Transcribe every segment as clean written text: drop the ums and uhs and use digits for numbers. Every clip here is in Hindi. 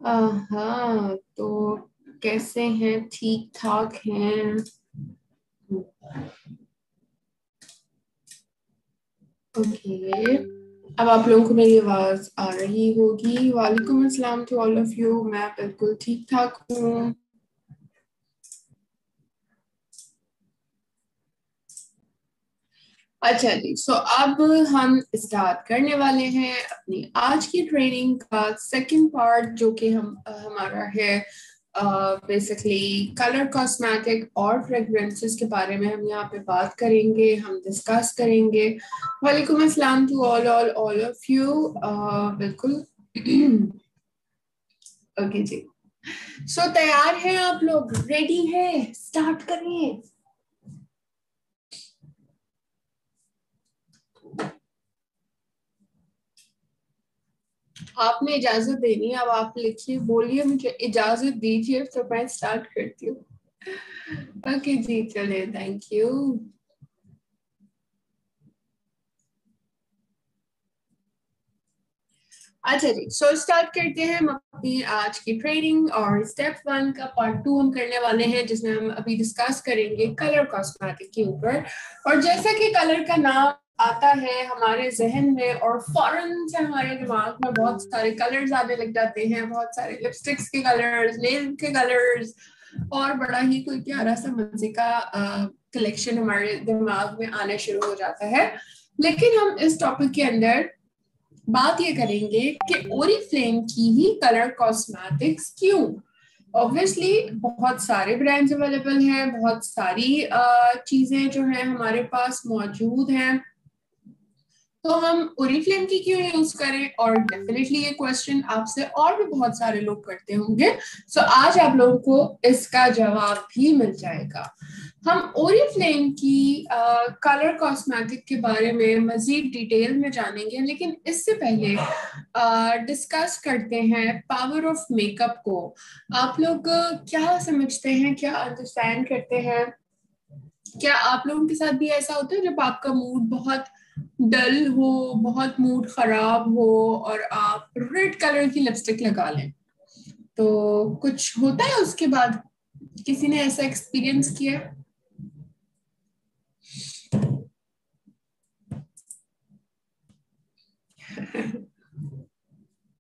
हाँ तो कैसे हैं? ठीक ठाक हैं। ओके। अब आप लोगों को मेरी आवाज आ रही होगी। वालेकुम अस्सलाम टू ऑल ऑफ यू। मैं बिल्कुल ठीक ठाक हूँ। अच्छा जी, सो अब हम स्टार्ट करने वाले हैं अपनी आज की ट्रेनिंग का सेकंड पार्ट, जो कि हमारा है बेसिकली कलर कॉस्मेटिक और फ्रेग्रेंसेस के बारे में हम यहाँ पे बात करेंगे, हम डिस्कस करेंगे। वालेकुम अस्सलाम टू ऑल ऑफ यू। बिल्कुल। ओके जी। सो तैयार हैं आप लोग? रेडी हैं? स्टार्ट करें। आपने इजाजत देनी है। अब आप लिखिए, बोलिए मुझे इजाजत दीजिए तो मैं स्टार्ट करती हूँ। ओके जी, चलिए, थैंक यू। अच्छा जी, सो स्टार्ट करते हैं हम अपनी आज की ट्रेनिंग। और स्टेप वन का पार्ट टू हम करने वाले हैं, जिसमें हम अभी डिस्कस करेंगे कलर कॉस्मेटिक के ऊपर। और जैसा कि कलर का नाम आता है हमारे जहन में, और फौरन से हमारे दिमाग में बहुत सारे कलर्स आने लग जाते हैं, बहुत सारे लिपस्टिक्स के कलर्स, नेल के कलर्स, और बड़ा ही कोई प्यारा सा मजे का कलेक्शन हमारे दिमाग में आना शुरू हो जाता है। लेकिन हम इस टॉपिक के अंदर बात ये करेंगे कि ओरिफ्लेम की ही कलर कॉस्मेटिक्स क्यों। ऑब्वियसली बहुत सारे ब्रांड्स अवेलेबल हैं, बहुत सारी चीजें जो हैं हमारे पास मौजूद हैं। तो हम ओरिफ्लेम की क्यों यूज करें? और डेफिनेटली ये क्वेश्चन आपसे और भी बहुत सारे लोग करते होंगे। सो आज आप लोगों को इसका जवाब भी मिल जाएगा। हम ओरिफ्लेम की कलर कॉस्मेटिक के बारे में मजीद डिटेल में जानेंगे, लेकिन इससे पहले डिस्कस करते हैं पावर ऑफ मेकअप को। आप लोग क्या समझते हैं, क्या अंडरस्टैंड करते हैं? क्या आप लोगों के साथ भी ऐसा होता है जब आपका मूड बहुत डल हो, बहुत मूड खराब हो, और आप रेड कलर की लिपस्टिक लगा लें, तो कुछ होता है उसके बाद? किसी ने ऐसा एक्सपीरियंस किया है?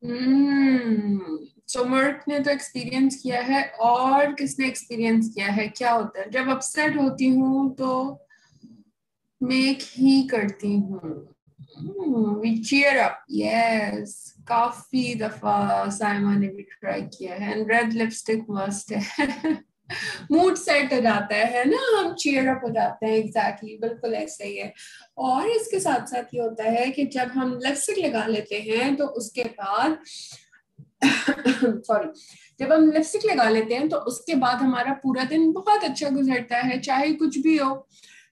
हम्म। सुमर्क ने तो एक्सपीरियंस किया है। और किसने एक्सपीरियंस किया है? क्या होता है जब अपसेट होती हूँ तो मेक ही करती हूँ? We cheer up, yes. काफी दफा साइमा ने भी ट्राई किया है, एंड रेड लिपस्टिक मस्ट है। मूड सेट हो जाता है ना, हम चीयर अप हो जाते हैं। एग्जैक्टली बिल्कुल ऐसा ही है। और इसके साथ साथ ये होता है कि जब हम लिपस्टिक लगा लेते हैं तो उसके बाद सॉरी, जब हम लिपस्टिक लगा लेते हैं तो उसके बाद हमारा पूरा दिन बहुत अच्छा गुजरता है, चाहे कुछ भी हो।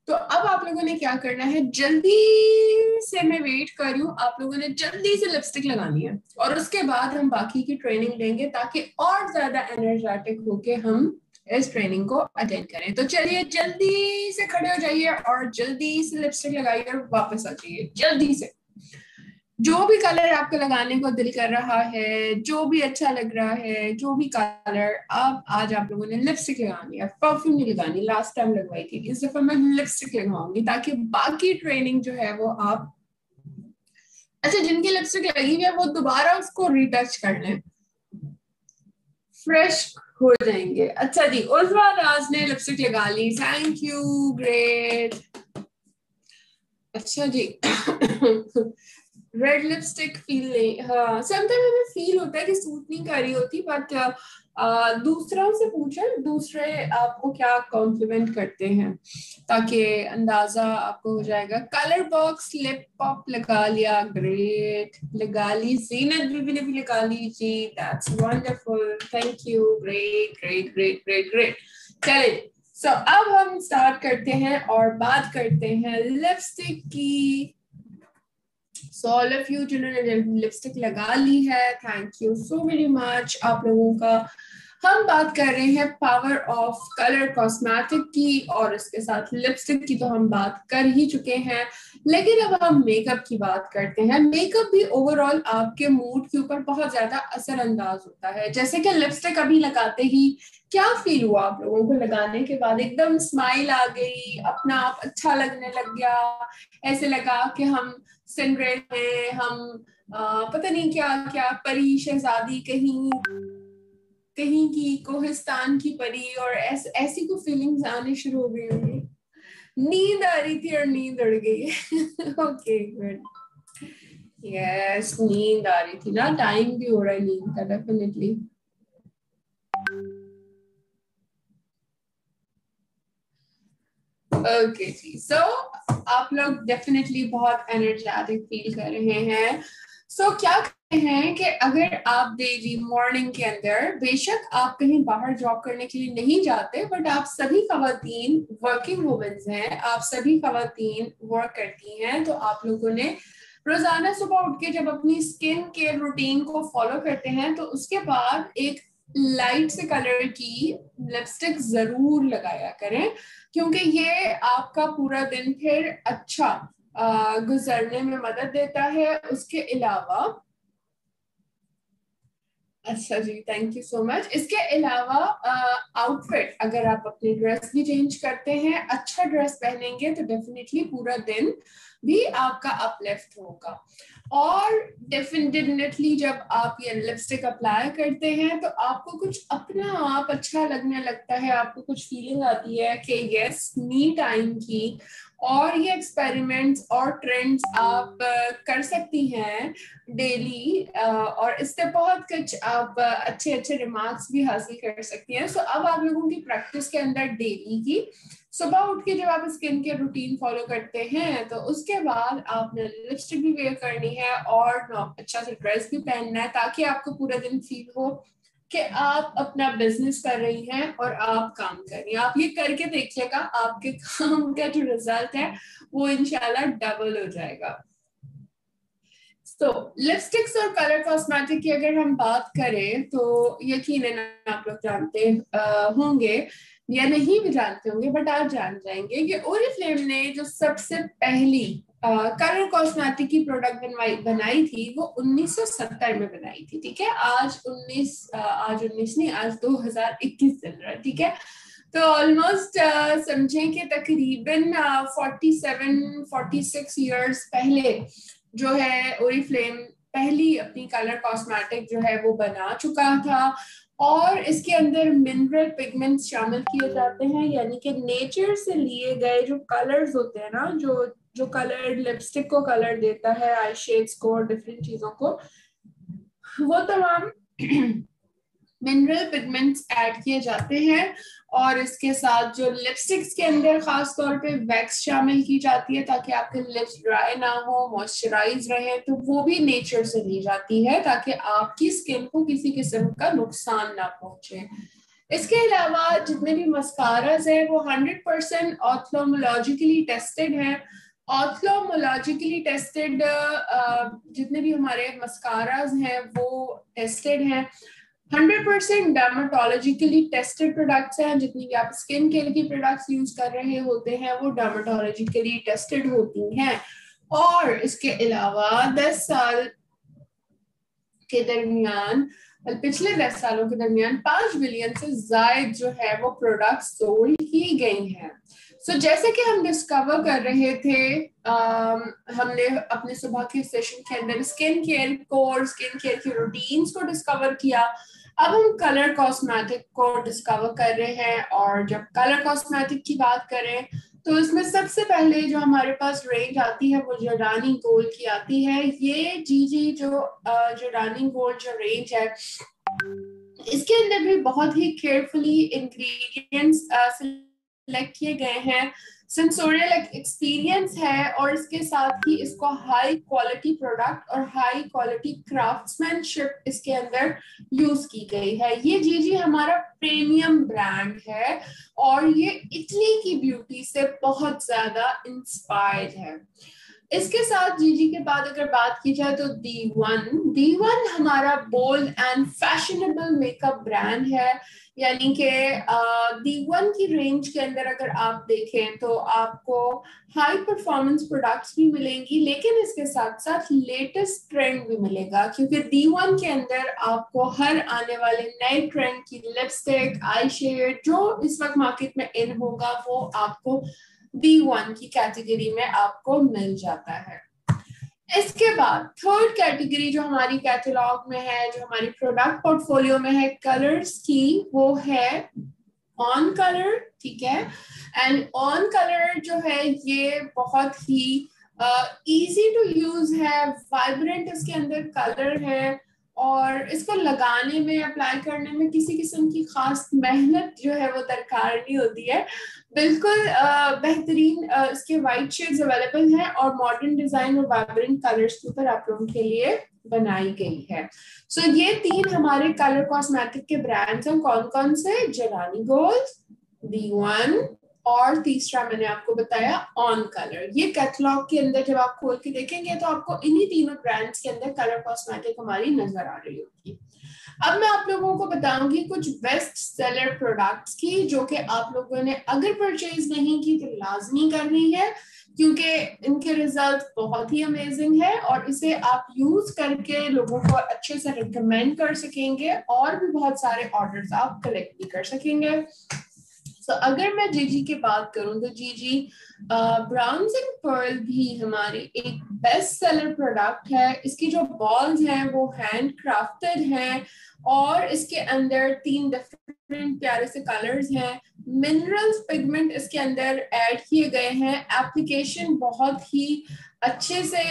तो अब आप लोगों ने क्या करना है, जल्दी से, मैं वेट कर रही हूँ, आप लोगों ने जल्दी से लिपस्टिक लगानी है, और उसके बाद हम बाकी की ट्रेनिंग लेंगे, ताकि और ज्यादा एनर्जेटिक होके हम इस ट्रेनिंग को अटेंड करें। तो चलिए, जल्दी से खड़े हो जाइए और जल्दी से लिपस्टिक लगाइए और वापस आ जाइए जल्दी से। जो भी कलर आपको लगाने को दिल कर रहा है, जो भी अच्छा लग रहा है, जो भी कलर, अब आज आप लोगों ने लिपस्टिक लगानी है, परफ्यूम नहीं लगानी। लास्ट टाइम लगवाई थी, इस दफा मैं लिपस्टिक लगाऊंगी, ताकि बाकी ट्रेनिंग जो है वो आप, अच्छा, जिनकी लिपस्टिक लगी हुई है वो दोबारा उसको रिटच कर लें, फ्रेश हो जाएंगे। अच्छा जी, उज्वा राज ने लिपस्टिक लगा ली, थैंक यू, ग्रेट। अच्छा जी। रेड लिपस्टिक फील नहीं, हाँ, समटाइम हमें फील होता है कि सूट नहीं कर रही होती, बट दूसरों से पूछें, दूसरे आपको क्या कॉम्प्लीमेंट करते हैं, ताकि अंदाजा आपको हो जाएगा। कलर बॉक्स लिप पॉप लगा लिया, ग्रेट। लगा ली, जीनत बीबी ने भी लगा ली जी, that's wonderful, thank you, great great great great great. चलिए, सो अब हम स्टार्ट करते हैं और बात करते हैं लिपस्टिक की। सो ऑल ऑफ यू जिन्होंने लिपस्टिक लगा ली है, thank you so very much आप लोगों का। हम बात कर रहे हैं पावर ऑफ कलर कॉस्मेटिक की, और इसके साथ लिपस्टिक की तो हम बात कर ही चुके हैं। लेकिन अब हम मेकअप की बात करते हैं। मेकअप भी ओवरऑल आपके मूड के ऊपर बहुत ज्यादा असरअंदाज होता है। जैसे कि लिपस्टिक अभी लगाते ही क्या फील हुआ आप लोगों को? लगाने के बाद एकदम स्माइल आ गई, अपना आप अच्छा लगने लग गया, ऐसे लगा कि हम सिंड्रेल हैं, हम पता नहीं क्या क्या, परी शहजादी कहीं कहीं की, कोहिस्तान की परी, और ऐसी कोई फीलिंग्स आने शुरू हो गई होंगी। नींद आ रही थी और नींद उड़ गई। Okay good. यस, नींद आ रही थी ना, टाइम भी हो रहा है नींद का डेफिनेटली। ओके जी, सो आप लोग डेफिनेटली बहुत एनर्जेटिक फील कर रहे हैं। सो क्या कहते हैं कि अगर आप डेली मॉर्निंग के अंदर, बेशक आप कहीं बाहर जॉब करने के लिए नहीं जाते, बट आप सभी खवातीन वर्किंग वुमेन्स हैं, आप सभी खवातीन वर्क करती हैं, तो आप लोगों ने रोजाना सुबह उठ के जब अपनी स्किन केयर रूटीन को फॉलो करते हैं, तो उसके बाद एक लाइट से कलर की लिपस्टिक जरूर लगाया करें, क्योंकि ये आपका पूरा दिन फिर अच्छा गुजरने में मदद देता है। उसके अलावा, अच्छा जी, थैंक यू सो मच। इसके अलावा आउटफिट, अगर आप अपनी ड्रेस भी चेंज करते हैं, अच्छा ड्रेस पहनेंगे, तो डेफिनेटली पूरा दिन भी आपका अपलिफ्ट होगा। और डेफिनेटली जब आप ये लिपस्टिक अप्लाई करते हैं, तो आपको कुछ अपना आप अच्छा लगने लगता है, आपको कुछ फीलिंग आती है कि यस, मी टाइम की। और ये एक्सपेरिमेंट्स और ट्रेंड्स आप कर सकती हैं डेली, और इससे बहुत कुछ आप अच्छे अच्छे रिमार्क्स भी हासिल कर सकती हैं। सो अब आप लोगों की प्रैक्टिस के अंदर डेली की सुबह उठ के जब आप स्किन केयर रूटीन फॉलो करते हैं, तो उसके बाद आपने लिपस्टिक भी वेयर करनी है और अच्छा सा ड्रेस भी पहनना है, ताकि आपको पूरा दिन फील हो कि आप अपना बिजनेस कर रही हैं और आप काम कर रही हैं। आप ये करके देखिएगा, आपके काम का जो रिजल्ट है वो इंशाल्लाह डबल हो जाएगा। तो लिपस्टिक्स और कलर कॉस्मेटिक की अगर हम बात करें, तो यकीनन आप लोग जानते होंगे, या नहीं भी जानते होंगे, बट आज जान जाएंगे कि ओरिफ्लेम ने जो सबसे पहली कलर कॉस्मेटिक की प्रोडक्ट बनाई थी, वो 1970 में बनाई थी। ठीक है, आज 19 नहीं, आज 2021 चल रहा है। ठीक है, तो ऑलमोस्ट समझें कि तकरीबन 47-46 ईयर्स पहले जो है ओरिफ्लेम पहली अपनी कलर कॉस्मेटिक जो है वो बना चुका था। और इसके अंदर मिनरल पिगमेंट्स शामिल किए जाते हैं, यानी कि नेचर से लिए गए जो कलर्स होते हैं ना, जो जो कलर लिपस्टिक को कलर देता है, आई शेड्स को और डिफरेंट चीजों को, वो तमाम मिनरल पिगमेंट्स ऐड किए जाते हैं। और इसके साथ जो लिपस्टिक्स के अंदर खास तौर पे वैक्स शामिल की जाती है, ताकि आपके लिप्स ड्राई ना हो, मॉइस्चराइज रहे, तो वो भी नेचर से ली जाती है, ताकि आपकी स्किन को किसी किस्म का नुकसान ना पहुंचे। इसके अलावा जितने भी मस्काराज हैं वो 100% ऑर्थोमोलॉजिकली टेस्टेड हैं। ऑर्थोमोलॉजिकली टेस्टेड जितने भी हमारे मस्काराज हैं वो टेस्टेड हैं। 100% डर्माटोलॉजिकली टेस्टेड प्रोडक्ट्स हैं। जितनी भी आप स्किन केयर की प्रोडक्ट्स यूज कर रहे होते हैं वो डर्माटोलॉजिकली टेस्टेड होती हैं। और इसके अलावा 10 साल के दरमियान, पिछले 10 सालों के दरमियान 5 बिलियन से ज्यादा जो है वो प्रोडक्ट्स सोल्ड की गई हैं। सो जैसे कि हम डिस्कवर कर रहे थे, हमने अपने सुबह के सेशन के अंदर स्किन केयर को और स्किन केयर की रूटीन्स को डिस्कवर किया। अब हम कलर कॉस्मेटिक को डिस्कवर कर रहे हैं, और जब कलर कॉस्मेटिक की बात करें, तो इसमें सबसे पहले जो हमारे पास रेंज आती है वो जर्दानी गोल्ड की आती है। ये जी जो जर्दानी गोल्ड जो रेंज है, इसके अंदर भी बहुत ही केयरफुली इंग्रेडिएंट्स सिलेक्ट किए गए हैं। सेंसोरियल एक्सपीरियंस है, और इसके साथ ही इसको हाई क्वालिटी प्रोडक्ट और हाई क्वालिटी क्राफ्ट्समैनशिप इसके अंदर यूज की गई है। ये जी हमारा प्रीमियम ब्रांड है, और ये इटली की ब्यूटी से बहुत ज्यादा इंस्पायर्ड है। इसके साथ जीजी के बाद अगर बात की जाए तो दी वन हमारा bold and fashionable makeup brand है। यानी कि दी वन की रेंज के अंदर अगर आप देखें तो आपको हाई परफॉर्मेंस प्रोडक्ट्स भी मिलेंगी, लेकिन इसके साथ साथ लेटेस्ट ट्रेंड भी मिलेगा, क्योंकि दी वन के अंदर आपको हर आने वाले नए ट्रेंड की लिपस्टिक, आई शेड जो इस वक्त मार्केट में इन होगा वो आपको दी वन की कैटेगरी में आपको मिल जाता है। इसके बाद थर्ड कैटेगरी जो हमारी कैटलॉग में है, जो हमारी प्रोडक्ट पोर्टफोलियो में है कलर्स की, वो है ऑन कलर। ठीक है, एंड ऑन कलर जो है ये बहुत ही इजी टू यूज है, वाइब्रेंट इसके अंदर कलर है, और इसको लगाने में, अप्लाई करने में किसी किस्म की खास मेहनत जो है वो दरकार नहीं होती है। बिल्कुल बेहतरीन इसके वाइट शेड्स अवेलेबल हैं और मॉडर्न डिजाइन और वाइब्रेंट कलर्स के ऊपर आप लोगों के लिए बनाई गई है। सो ये तीन हमारे कलर कॉस्मेटिक के ब्रांड्स हैं। कौन कौन से? जलानी गोल्ड, दी वन, और तीसरा मैंने आपको बताया ऑन कलर। ये कैटलॉग के अंदर जब आप खोल के देखेंगे तो आपको इन्हीं तीनों ब्रांड्स के अंदर कलर कॉस्मेटिक हमारी नजर आ रही होगी। अब मैं आप लोगों को बताऊंगी कुछ बेस्ट सेलर प्रोडक्ट्स की, जो कि आप लोगों ने अगर परचेज नहीं की तो लाजमी करनी है, क्योंकि इनके रिजल्ट बहुत ही अमेजिंग है और इसे आप यूज करके लोगों को अच्छे से रिकमेंड कर सकेंगे और भी बहुत सारे ऑर्डर्स आप कलेक्ट भी कर सकेंगे। तो अगर मैं जीजी की बात करूं तो जीजी ब्राउन्स एंड पर्ल भी हमारी एक बेस्ट सेलर प्रोडक्ट है। इसकी जो बॉल्स हैं वो हैंड क्राफ्टेड हैं और इसके अंदर 3 डिफरेंट प्यारे से कलर्स हैं। मिनरल्स पिगमेंट इसके अंदर ऐड किए गए हैं। एप्लीकेशन बहुत ही अच्छे से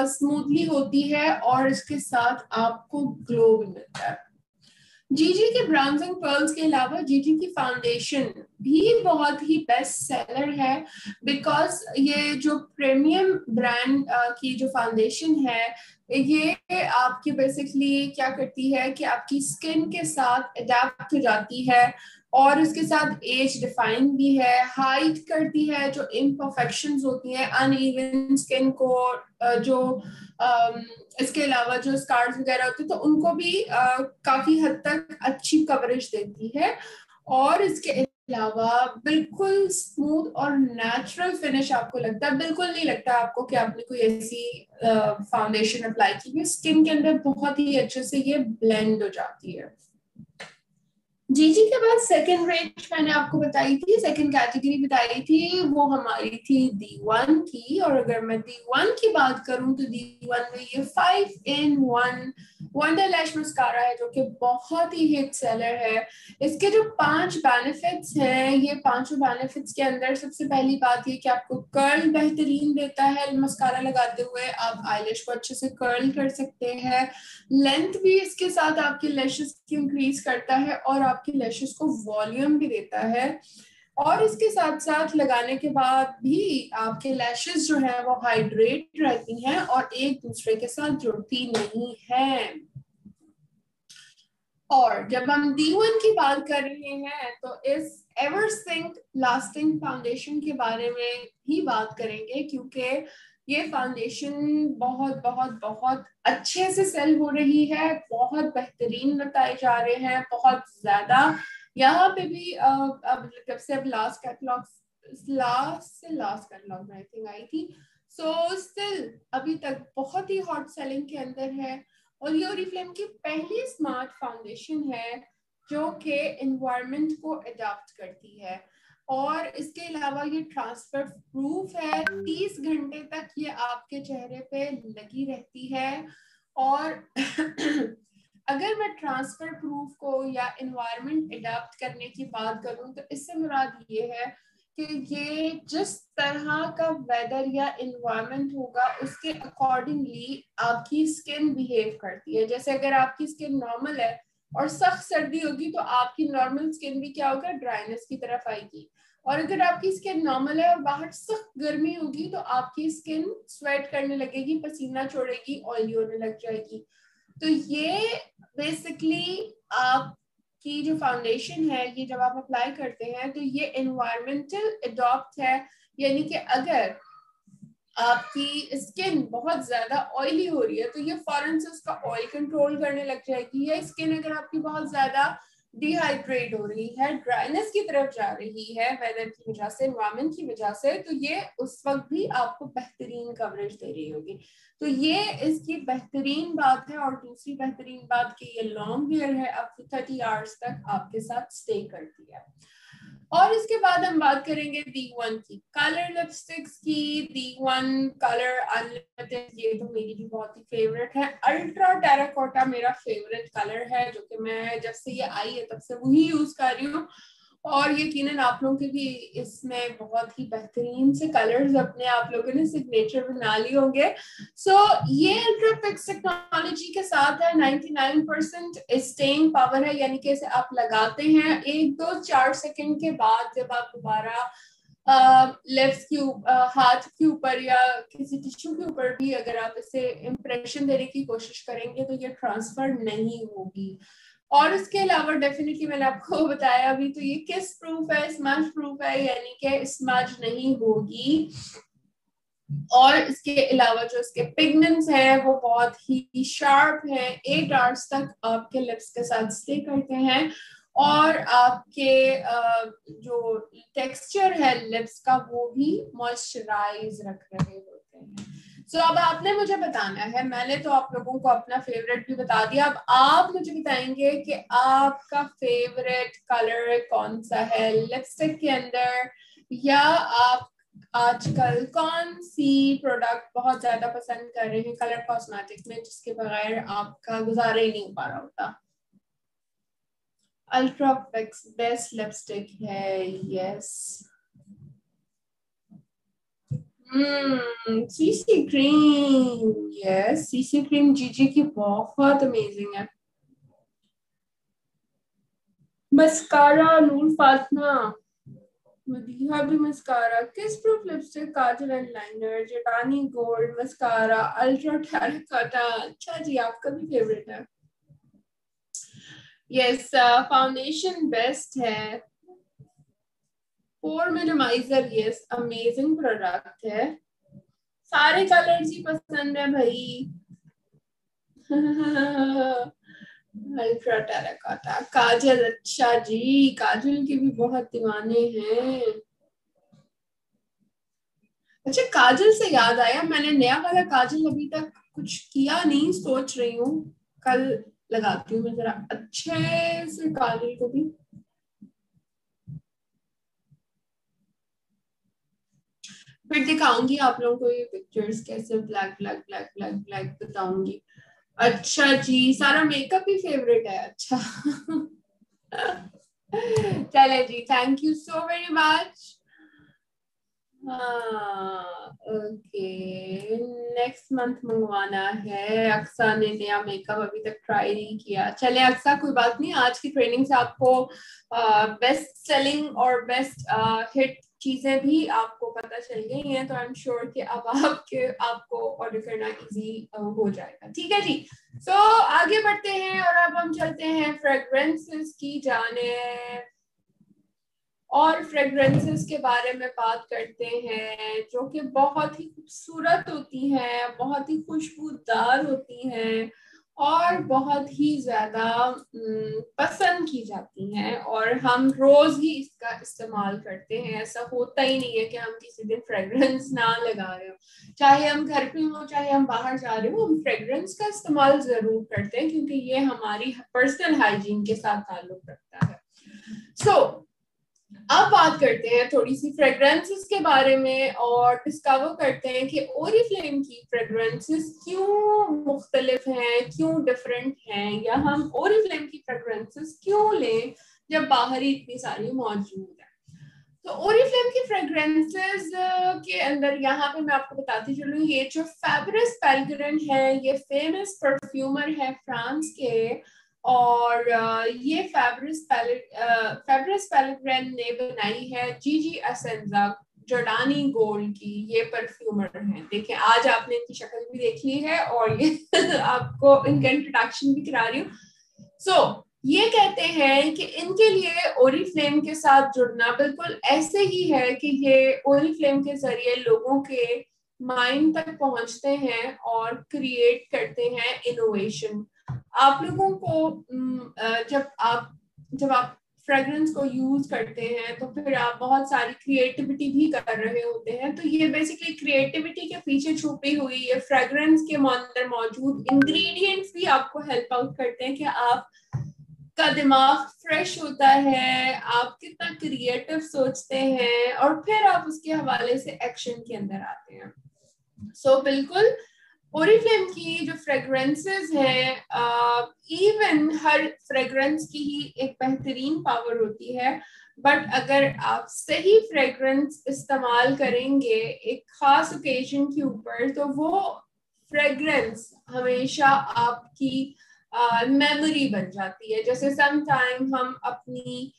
स्मूथली होती है और इसके साथ आपको ग्लो भी मिलता है। जीजी के ब्राउन्स एंड पर्ल्स के अलावा जीजी की फाउंडेशन भी बहुत ही बेस्ट सेलर है, बिकॉज ये जो प्रीमियम ब्रांड की जो फाउंडेशन है ये आपकी बेसिकली क्या करती है कि आपकी स्किन के साथ अडेप्ट हो जाती है और इसके साथ एज डिफाइन भी है, हाइड करती है जो इम्परफेक्शंस होती हैं अनइवन स्किन को, जो इसके अलावा जो स्कार्स वगैरह होते हैं तो उनको भी काफी हद तक अच्छी कवरेज देती है। और इसके अलावा बिल्कुल स्मूथ और नेचुरल फिनिश आपको लगता है, बिल्कुल नहीं लगता आपको कि आपने कोई ऐसी फाउंडेशन अप्लाई की है। स्किन के अंदर बहुत ही अच्छे से ये ब्लेंड हो जाती है। जीजी के बाद सेकंड रेंज मैंने आपको बताई थी, सेकंड कैटेगरी बताई थी, वो हमारी थी दी वन की। और अगर मैं दी वन की बात करूं तो दी वन में ये 5-in-1 वंडर लैश मस्कारा है जो कि बहुत ही हिट सेलर है। इसके जो 5 बेनिफिट्स हैं, ये पांचों बेनिफिट्स के अंदर सबसे पहली बात ये कि आपको कर्ल बेहतरीन देता है। मस्कारा लगाते हुए आप आईलैश को अच्छे से कर्ल कर सकते हैं। लेंथ भी इसके साथ आपकी लैशेस की इंक्रीज करता है और आपकी लैशेस को वॉल्यूम भी देता है। और इसके साथ साथ लगाने के बाद भी आपके लैशेस जो है वो हाइड्रेट रहती हैं और एक दूसरे के साथ जुड़ती नहीं है। और जब हम दी वन की बात कर रहे हैं तो इस एवर सिंक लास्टिंग फाउंडेशन के बारे में ही बात करेंगे, क्योंकि ये फाउंडेशन बहुत बहुत बहुत अच्छे से सेल हो रही है, बहुत बेहतरीन बताए जा रहे हैं, बहुत ज्यादा। यहाँ पे भी अब जब से अब लास्ट कैटलॉग में आई थिंक आई थी, सो स्टिल अभी तक बहुत ही हॉट सेलिंग के अंदर है। और ये ओरिफ्लेम की पहली स्मार्ट फाउंडेशन है जो कि एनवायरनमेंट को अडॉप्ट करती है और इसके अलावा ये ट्रांसफर प्रूफ है। 30 घंटे तक ये आपके चेहरे पे लगी रहती है। और अगर मैं ट्रांसफर प्रूफ को या एनवायरनमेंट अडॉप्ट करने की बात करूं तो इससे मुराद ये है कि ये जिस तरह का वेदर या एनवायरनमेंट होगा उसके अकॉर्डिंगली आपकी स्किन बिहेव करती है। जैसे अगर आपकी स्किन नॉर्मल है और सख्त सर्दी होगी तो आपकी नॉर्मल स्किन भी क्या होगा, ड्राइनेस की तरफ आएगी। और अगर आपकी स्किन नॉर्मल है और बाहर सख्त गर्मी होगी तो आपकी स्किन स्वेट करने लगेगी, पसीना छोड़ेगी, ऑयली होने लग जाएगी। तो ये बेसिकली आप की जो फाउंडेशन है ये जब आप अप्लाई करते हैं तो ये एनवायरमेंटल अडॉप्ट है। यानी कि अगर आपकी स्किन बहुत ज्यादा ऑयली हो रही है तो ये फौरन से उसका ऑयल कंट्रोल करने लग जाएगी, या स्किन अगर आपकी बहुत ज्यादा डिहाइड्रेट हो रही है, ड्राइनेस की तरफ जा रही है वेदर की वजह से, एनवायरमेंट की वजह से, तो ये उस वक्त भी आपको बेहतरीन कवरेज दे रही होगी। तो ये इसकी बेहतरीन बात है। और दूसरी बेहतरीन बात कि ये लॉन्ग वेयर है, अप टू 30 आवर्स तक आपके साथ स्टे करती है। और इसके बाद हम बात करेंगे D1 की, कलर लिपस्टिक्स की। D1 कलर अनलिमिटेड, ये तो मेरी भी बहुत ही फेवरेट है। अल्ट्रा टेराकोटा मेरा फेवरेट कलर है, जो कि मैं जब से ये आई है तब से वही यूज कर रही हूँ। और यकीनन आप लोगों के भी इसमें बहुत ही बेहतरीन से कलर्स अपने आप लोगों ने सिग्नेचर बना लिए होंगे। सो ये अल्ट्रा फिक्स टेक्नोलॉजी के साथ है, 99% स्टेइंग पावर है, यानी कि इसे आप लगाते हैं 1-2-4 सेकंड के बाद जब आप दोबारा लिप्स के हाथ के ऊपर या किसी टिश्यू के ऊपर भी अगर आप इसे इम्प्रेशन देने की कोशिश करेंगे तो ये ट्रांसफर नहीं होगी। और इसके अलावा डेफिनेटली मैंने आपको बताया अभी, तो ये किस प्रूफ है, स्मज प्रूफ है, यानी कि स्मज नहीं होगी। और इसके अलावा जो इसके पिगमेंट्स हैं वो बहुत ही शार्प हैं, 8 आवर्स तक आपके लिप्स के साथ स्टे करते हैं और आपके जो टेक्सचर है लिप्स का वो भी मॉइस्चराइज रख रहे होते हैं। सो अब आपने मुझे बताना है, मैंने तो आप लोगों को अपना फेवरेट भी बता दिया, अब आप मुझे बताएंगे कि आपका फेवरेट कलर कौन सा है लिपस्टिक के अंदर, या आप आजकल कौन सी प्रोडक्ट बहुत ज्यादा पसंद कर रहे हैं कलर कॉस्मेटिक में जिसके बगैर आपका गुजारा ही नहीं हो पा रहा होता। अल्ट्रा फिक्स बेस्ट लिपस्टिक है, yes. CC cream, yes, CC cream जीजी की बहुत अमेजिंग है। मस्कारा नूर फातिमा, मदीहा भी mascara, kiss proof lipstick, kajal and liner, जटानी गोल्ड मस्कारा, अल्ट्रा टेराकोटा। अच्छा जी, आपका भी फेवरेट है। यस, फाउंडेशन बेस्ट है। पोर मिनिमाइजर, यस, अमेजिंग प्रोडक्ट है। सारे कलर्स ही पसंद है भाई। अल्ट्रा टेराकोटा, काजल, अच्छा जी, काजल के भी बहुत दीवाने हैं। अच्छा, काजल से याद आया, मैंने नया वाला काजल अभी तक कुछ किया नहीं, सोच रही हूँ कल लगाती हूँ मैं जरा अच्छे से काजल को भी। फिर दिखाऊंगी आप लोगों को ये पिक्चर्स कैसे black black black black black बताऊंगी। अच्छा जी, सारा मेकअप ही फेवरेट है, अच्छा। चले जी, thank you so very much. हाँ ओके, नेक्स्ट मंथ मंगवाना है। अक्सा ने नया मेकअप अभी तक ट्राई नहीं किया। चले अक्सा, कोई बात नहीं, आज की ट्रेनिंग से आपको बेस्ट सेलिंग और बेस्ट हिट चीजें भी आपको पता चल गई हैं, तो आई एम श्योर कि अब आपको ऑर्डर करना इजी हो जाएगा। ठीक है जी, सो आगे बढ़ते हैं और अब हम चलते हैं फ्रेग्रेंसेस की जाने और फ्रेग्रेंसेस के बारे में बात करते हैं जो कि बहुत ही खूबसूरत होती हैं, बहुत ही खुशबूदार होती हैं और बहुत ही ज्यादा पसंद की जाती हैं, और हम रोज ही इसका इस्तेमाल करते हैं। ऐसा होता ही नहीं है कि हम किसी दिन फ्रेग्रेंस ना लगा रहे हो, चाहे हम घर पे हो चाहे हम बाहर जा रहे हो, हम फ्रेग्रेंस का इस्तेमाल जरूर करते हैं क्योंकि ये हमारी पर्सनल हाइजीन के साथ ताल्लुक रखता है। अब बात करते हैं थोड़ी सी फ्रेग्रेंसेस के बारे में और डिस्कवर करते हैं कि ओरिफ्लेम की फ्रेग्रेंसेस क्यों मुख्तलिफ हैं, क्यों डिफरेंट हैं, या हम ओरिफ्लेम की फ्रेग्रेंसेस क्यों लें जब बाहर ही इतनी सारी मौजूद है। तो ओरिफ्लेम की फ्रेग्रेंसेस के अंदर यहाँ पे मैं आपको बताती चलूँ, ये जो फैब्रिस पेल्ग्रिन है ये फेमस परफ्यूमर है फ्रांस के, और ये फैब्रिस पेल्ग्रिन ने बनाई है जीजी असेंजा जॉर्डानी गोल्ड की, ये परफ्यूमर हैं। देखिए आज आपने इनकी शक्ल भी देख ली है और ये आपको इनका इंट्रोडक्शन भी करा रही हूँ। ये कहते हैं कि इनके लिए ओरिफ्लेम के साथ जुड़ना बिल्कुल ऐसे ही है कि ये ओरिफ्लेम के जरिए लोगों के माइंड तक पहुंचते हैं और क्रिएट करते हैं इनोवेशन। आप लोगों को जब आप फ्रेग्रेंस को यूज करते हैं तो फिर आप बहुत सारी क्रिएटिविटी भी कर रहे होते हैं। तो ये बेसिकली क्रिएटिविटी के पीछे छुपी हुई ये फ्रेग्रेंस के अंदर मौजूद इंग्रेडिएंट्स भी आपको हेल्प आउट करते हैं कि आप का दिमाग फ्रेश होता है, आप कितना क्रिएटिव सोचते हैं और फिर आप उसके हवाले से एक्शन के अंदर आते हैं। सो बिल्कुल ओरिफ्लेम की जो फ्रेग्रेंसेस हैं, इवन हर फ्रेग्रेंस की ही एक बेहतरीन पावर होती है, बट अगर आप सही फ्रेग्रेंस इस्तेमाल करेंगे एक खास ओकेजन के ऊपर तो वो फ्रेग्रेंस हमेशा आपकी मेमोरी बन जाती है। जैसे सम टाइम हम अपनी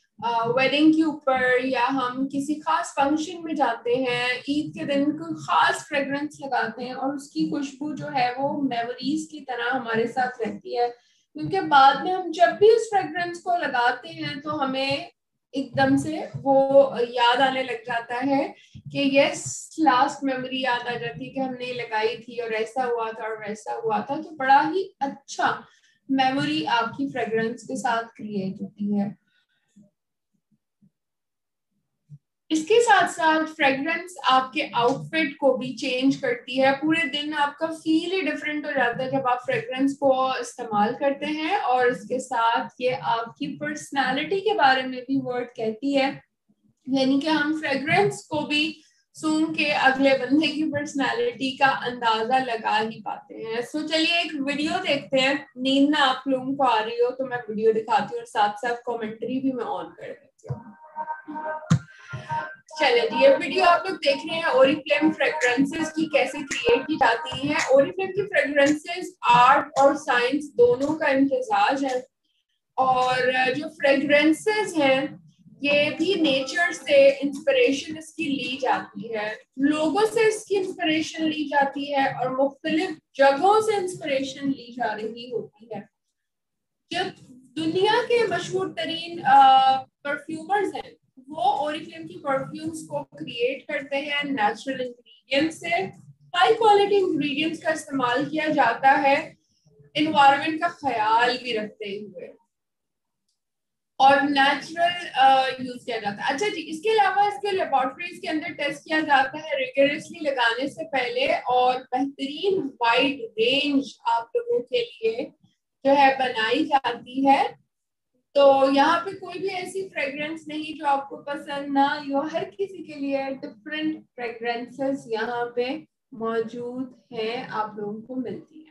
वेडिंग के ऊपर या हम किसी खास फंक्शन में जाते हैं, ईद के दिन कोई खास फ्रेग्रेंस लगाते हैं और उसकी खुशबू जो है वो मेमोरीज की तरह हमारे साथ रहती है, क्योंकि बाद में हम जब भी उस फ्रेग्रेंस को लगाते हैं तो हमें एकदम से वो याद आने लग जाता है कि यस, लास्ट मेमोरी याद आ जाती है कि हमने लगाई थी और ऐसा हुआ था और वैसा हुआ था। तो बड़ा ही अच्छा मेमोरी आपकी फ्रेग्रेंस के साथ क्रिएट होती है। इसके साथ साथ फ्रेग्रेंस आपके आउटफिट को भी चेंज करती है। पूरे दिन आपका फील ही डिफरेंट हो जाता है जब आप फ्रेग्रेंस को इस्तेमाल करते हैं, और इसके साथ ये आपकी पर्सनालिटी के बारे में भी वर्ड कहती है, यानी कि हम फ्रेग्रेंस को भी सूंघ के अगले बंदे की पर्सनालिटी का अंदाजा लगा ही पाते हैं। सो चलिए एक वीडियो देखते हैं। नींद ना आप लोगों को आ रही हो तो मैं वीडियो दिखाती हूँ और साथ साथ कमेंट्री भी मैं ऑन कर देती हूँ। चलिए जी, ये वीडियो आप लोग देख रहे हैं ओरिफ्लेम फ्रेग्रेंसेस की कैसे क्रिएट की जाती हैं। ओरिफ्लेम की फ्रेग्रेंसेस आर्ट और साइंस दोनों का इम्तिजाज है, और जो फ्रेग्रेंसेस हैं ये भी नेचर से इंस्पिरेशन इसकी ली जाती है, लोगों से इसकी इंस्पिरेशन ली जाती है और मुख्तलिफ जगहों से इंस्पिरेशन ली जा रही होती है। जब दुनिया के मशहूर तरीन परफ्यूमर्स हैं वो ओरिफ्लेम की परफ्यूम्स को क्रिएट करते हैं नेचुरल इंग्रेडिएंट्स से। हाई क्वालिटी इंग्रेडिएंट्स का इस्तेमाल किया जाता है एनवायरनमेंट का ख्याल भी रखते हुए, और नेचुरल यूज किया जाता है। अच्छा जी, इसके अलावा इसके लेबोरेटरीज के अंदर टेस्ट किया जाता है रिगरसली लगाने से पहले, और बेहतरीन वाइड रेंज आप लोगों के लिए जो है बनाई जाती है। तो यहाँ पे कोई भी ऐसी फ्रेग्रेंस नहीं जो आपको पसंद ना हो, हर किसी के लिए डिफरेंट फ्रेग्रेंसेस यहाँ पे मौजूद हैं, आप लोगों को मिलती है।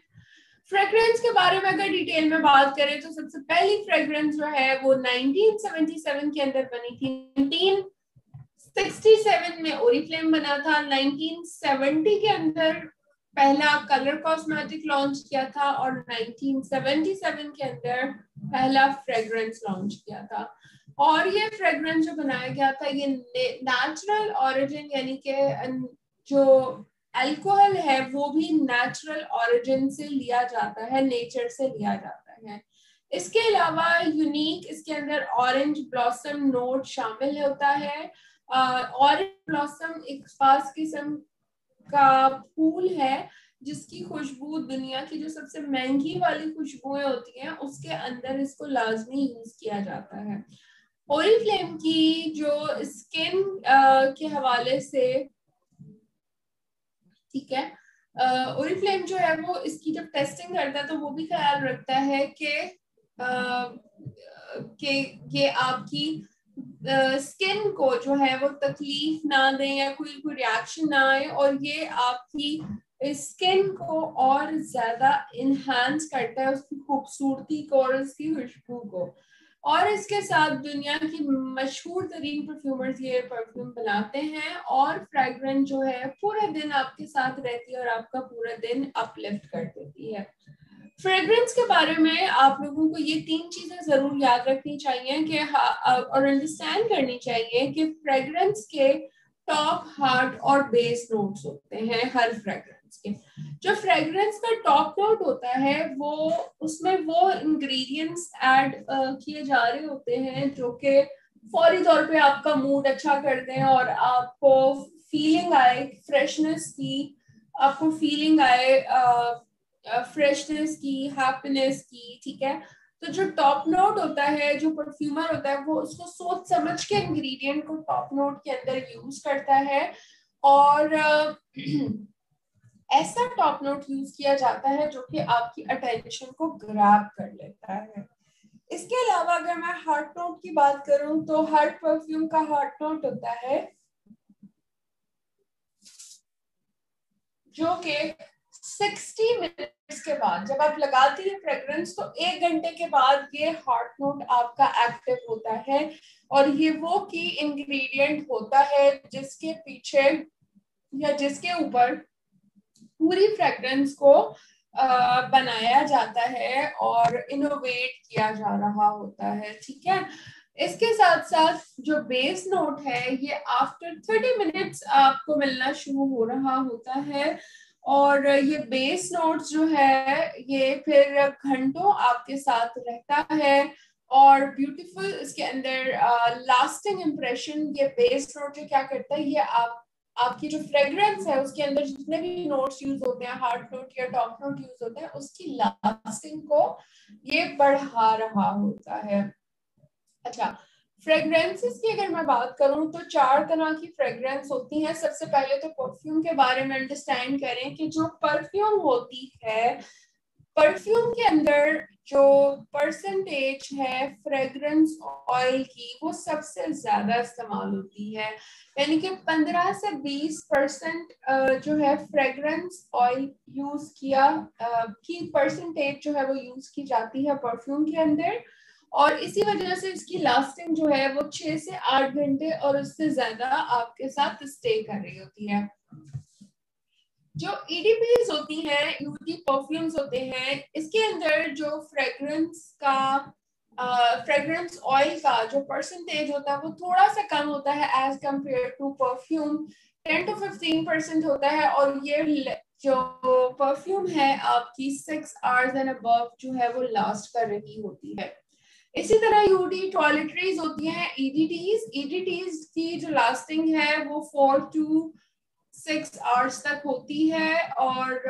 फ्रेग्रेंस के बारे में अगर डिटेल में बात करें तो सबसे पहली फ्रेग्रेंस जो है वो 1977 के अंदर बनी थी। 1967 में ओरिफ्लेम बना था। 1970 के अंदर पहला कलर कॉस्मेटिक लॉन्च किया था, और 1977 के अंदर पहला फ्रेग्रेंस लॉन्च किया था। और ये फ्रेग्रेंस जो बनाया गया था ये नेचुरल ओरिजिन, यानी कि जो अल्कोहल है वो भी नेचुरल ओरिजिन से लिया जाता है, नेचर से लिया जाता है। इसके अलावा यूनिक इसके अंदर ऑरेंज ब्लॉसम नोट शामिल होता है। ऑरेंज ब्लॉसम एक खास किस्म का फूल है जिसकी खुशबू दुनिया की जो सबसे महंगी वाली खुशबुएं होती हैं उसके अंदर इसको लाजमी यूज किया जाता है। ओरिफ्लेम की जो स्किन के हवाले से, ठीक है, ओरिफ्लेम जो है वो इसकी जब टेस्टिंग करता है तो वो भी ख्याल रखता है कि ये आपकी स्किन को जो है वो तकलीफ ना दे या कोई रिएक्शन ना आए, और ये आपकी स्किन को और ज्यादा इनहांस करता है, उसकी खूबसूरती को और उसकी खुशबू को। और इसके साथ दुनिया की मशहूर तरीन परफ्यूमर्स ये परफ्यूम बनाते हैं, और फ्रेग्रेंस जो है पूरे दिन आपके साथ रहती है और आपका पूरा दिन अपलिफ्ट कर देती है। फ्रेग्रेंस के बारे में आप लोगों को ये 3 चीजें जरूर याद रखनी चाहिए कि और अंडरस्टैंड करनी चाहिए कि फ्रेग्रेंस के टॉप, हार्ट और बेस नोट्स होते हैं हर फ्रेग्रेंस के। जो फ्रेग्रेंस का टॉप नोट होता है वो उसमें वो इंग्रेडिएंट्स ऐड किए जा रहे होते हैं जो कि फौरी तौर पे आपका मूड अच्छा कर दें और आपको फीलिंग आए फ्रेशनेस की, आपको फीलिंग आए फ्रेशनेस की, हैप्पीनेस की, ठीक है। तो जो टॉप नोट होता है, जो परफ्यूमर होता है, वो उसको सोच समझ के इंग्रेडिएंट को टॉप नोट के अंदर यूज करता है और ऐसा टॉप नोट यूज किया जाता है जो कि आपकी अटेंशन को ग्रैब कर लेता है। इसके अलावा अगर मैं हार्ट नोट की बात करूं तो हर परफ्यूम का हार्ट नोट होता है जो कि 60 मिनट्स के बाद, जब आप लगाती है फ्रेग्रेंस तो 1 घंटे के बाद ये हार्ट नोट आपका एक्टिव होता है और ये वो की इंग्रेडिएंट होता है जिसके पीछे या जिसके ऊपर पूरी फ्रेग्रेंस को बनाया जाता है और इनोवेट किया जा रहा होता है, ठीक है। इसके साथ साथ जो बेस नोट है ये आफ्टर 30 मिनट्स आपको मिलना शुरू हो रहा होता है और ये बेस नोट जो है ये फिर घंटों आपके साथ रहता है और ब्यूटीफुल इसके अंदर लास्टिंग इम्प्रेशन ये बेस नोट जो क्या करता है, ये आपकी जो फ्रेग्रेंस है उसके अंदर जितने भी नोट्स यूज होते हैं, हार्ट नोट या टॉप नोट यूज होते हैं, उसकी लास्टिंग को ये बढ़ा रहा होता है। अच्छा, फ्रेग्रेंसेस की अगर मैं बात करूं तो 4 तरह की फ्रेग्रेंस होती हैं। सबसे पहले तो परफ्यूम के बारे में अंडरस्टैंड करें कि जो परफ्यूम होती है, परफ्यूम के अंदर जो परसेंटेज है फ्रेग्रेंस ऑयल की वो सबसे ज्यादा इस्तेमाल होती है, यानी कि 15 से 20% जो है फ्रेग्रेंस ऑयल यूज किया की परसेंटेज जो है वो यूज की जाती है परफ्यूम के अंदर और इसी वजह से इसकी लास्टिंग जो है वो 6 से 8 घंटे और उससे ज्यादा आपके साथ स्टे कर रही होती है। जो ईडीपीज होती हैं, यूडी परफ्यूम्स होते हैं, इसके अंदर जो फ्रेग्रेंस ऑयल का जो परसेंटेज होता है वो थोड़ा सा कम होता है as compare to perfume, 10 to 15% होता है और ये जो परफ्यूम है आपकी 6 आवर्स एंड अबव जो है वो लास्ट कर रही होती है। इसी तरह यूडी टॉयलेटरीज होती हैं, ईडीटीज की जो लास्टिंग है वो 4 to 6 आवर्स तक होती है और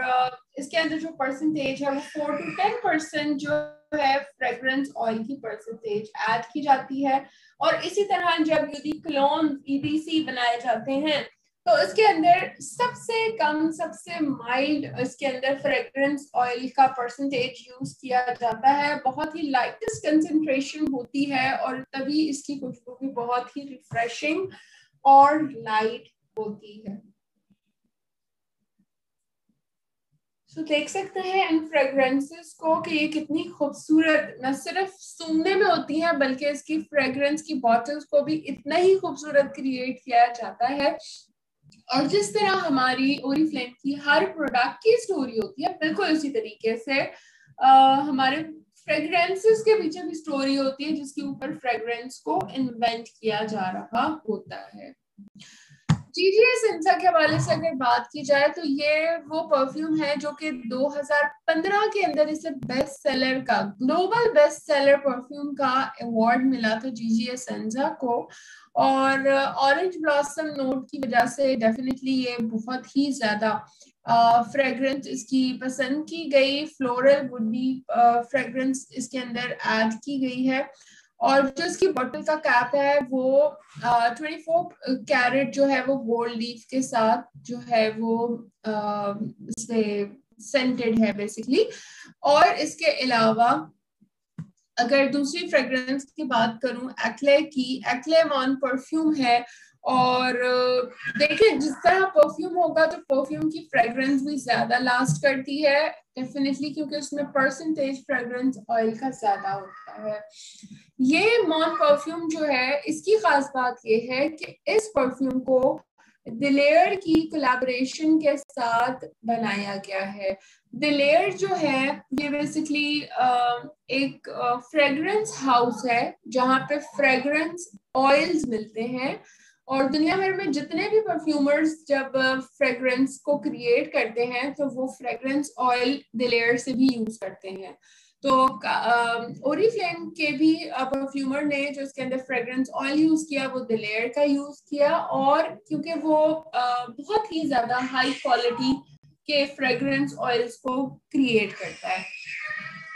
इसके अंदर जो परसेंटेज है वो 4 to 10% जो है फ्रेग्रेंस ऑयल की परसेंटेज ऐड की जाती है। और इसी तरह जब यूडी क्लोन ईडीसी बनाए जाते हैं तो इसके अंदर सबसे कम, सबसे माइल्ड इसके अंदर फ्रेग्रेंस ऑयल का परसेंटेज यूज किया जाता है, बहुत ही लाइटेस्ट कंसेंट्रेशन होती है और तभी इसकी खुशबू भी बहुत ही रिफ्रेशिंग और लाइट होती है। तो देख सकते हैं इन फ्रेग्रेंसेस को कि ये कितनी खूबसूरत न सिर्फ सूंघने में होती है बल्कि इसकी फ्रेग्रेंस की बॉटल्स को भी इतना ही खूबसूरत क्रिएट किया जाता है। और जिस तरह हमारी ओरिफ्लेम की हर प्रोडक्ट की स्टोरी होती है बिल्कुल उसी तरीके से हमारे फ्रेग्रेंसेस के पीछे भी स्टोरी होती है जिसके ऊपर फ्रेग्रेंस को इन्वेंट किया जा रहा होता है। जीजीएस इंसा के हवाले से अगर बात की जाए तो ये वो परफ्यूम है जो कि 2015 के अंदर इसे बेस्ट सेलर का, ग्लोबल बेस्ट सेलर परफ्यूम का अवार्ड मिला था जीजीएस इंसा को और ऑरेंज ब्लॉसम नोट की वजह से डेफिनेटली ये बहुत ही ज्यादा फ्रेग्रेंस इसकी पसंद की गई, फ्लोरल वुडी फ्रेग्रेंस इसके अंदर ऐड की गई है और जो इसकी बॉटल का कैप है वो 24 कैरेट जो है वो गोल्ड लीफ के साथ जो है वो इससे सेंटेड है बेसिकली। और इसके अलावा अगर दूसरी फ्रेग्रेंस की बात करूं एक्ले की, एक्ले मॉन परफ्यूम है और देखिए जिस तरह परफ्यूम होगा तो परफ्यूम की फ्रेग्रेंस भी ज्यादा लास्ट करती है डेफिनेटली क्योंकि उसमें परसेंटेज फ्रेग्रेंस ऑयल का ज्यादा होता है। ये मॉन परफ्यूम जो है इसकी खास बात ये है कि इस परफ्यूम को दिलेयर की कोलैबोरेशन के साथ बनाया गया है। दिलेयर जो है ये बेसिकली एक फ्रेग्रेंस हाउस है जहाँ पे फ्रेग्रेंस ऑयल्स मिलते हैं और दुनिया भर में जितने भी परफ्यूमर्स जब फ्रेग्रेंस को क्रिएट करते हैं तो वो फ्रेग्रेंस ऑयल दिलेयर से भी यूज करते हैं। तो ओरिफ्लेम के भी परफ्यूमर ने जो इसके अंदर फ्रेग्रेंस ऑयल यूज किया वो दिलेयर का यूज किया और क्योंकि वो बहुत ही ज्यादा हाई क्वालिटी के फ्रेग्रेंस ऑयल्स को क्रिएट करता है।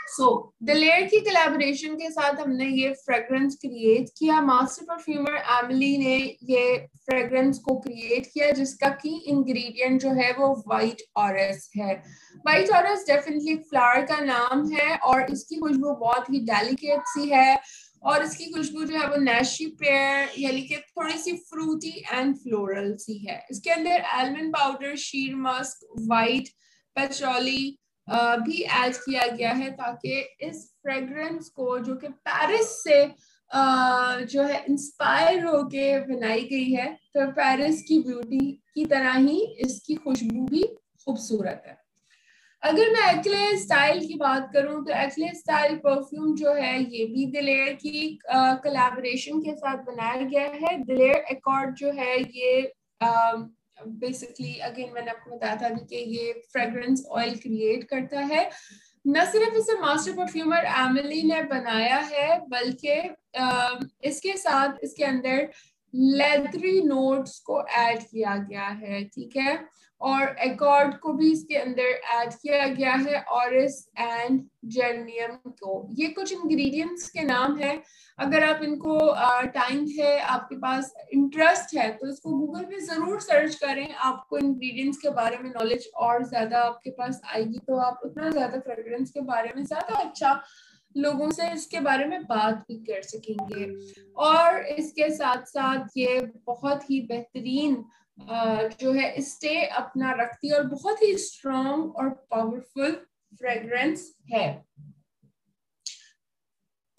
सो दिलेर की कोलैबोरेशन के साथ हमने ये फ्रेग्रेंस क्रिएट किया। मास्टर परफ्यूमर एमिली ने ये फ्रेग्रेंस को क्रिएट किया जिसका की इंग्रेडिएंट जो है वो व्हाइट ऑरस है। व्हाइट ऑरस डेफिनेटली फ्लावर का नाम है और इसकी खुशबू बहुत ही डेलिकेट सी है और इसकी खुशबू जो है वो नैशी पेयर यानी कि थोड़ी सी फ्रूटी एंड फ्लोरल सी है। इसके अंदर आलमंड पाउडर, शीर मस्क, व्हाइट पेट्रोली भी ऐड किया गया है ताकि इस फ्रेग्रेंस को जो कि पेरिस से जो है इंस्पायर होके बनाई गई है, तो पेरिस की ब्यूटी की तरह ही इसकी खुशबू भी खूबसूरत है। अगर मैं एक्ले स्टाइल की बात करूं तो एक्ले स्टाइल परफ्यूम जो है ये भी दिलेर की कोलैबोरेशन के साथ बनाया गया है। दिलेर एकॉर्ड जो है ये बेसिकली अगेन मैंने आपको बताया था कि ये फ्रेग्रेंस ऑयल क्रिएट करता है। न सिर्फ इसे मास्टर परफ्यूमर एमिली ने बनाया है बल्कि इसके साथ इसके अंदर लेदरी नोट्स को ऐड किया गया है, ठीक है, और एकॉर्ड को भी इसके अंदर ऐड किया गया है, ऑरिस एंड जर्नियम को। ये कुछ इंग्रेडिएंट्स के नाम है। अगर आप इनको टाइम है, आपके पास इंटरेस्ट है तो इसको गूगल पे जरूर सर्च करें। आपको इंग्रेडिएंट्स के बारे में नॉलेज और ज्यादा आपके पास आएगी तो आप उतना ज्यादा फ्रेग्रेंस के बारे में ज्यादा अच्छा लोगों से इसके बारे में बात भी कर सकेंगे। और इसके साथ साथ ये बहुत ही बेहतरीन जो है स्टे अपना रखती है और बहुत ही स्ट्रॉन्ग और पावरफुल फ्रेग्रेंस है।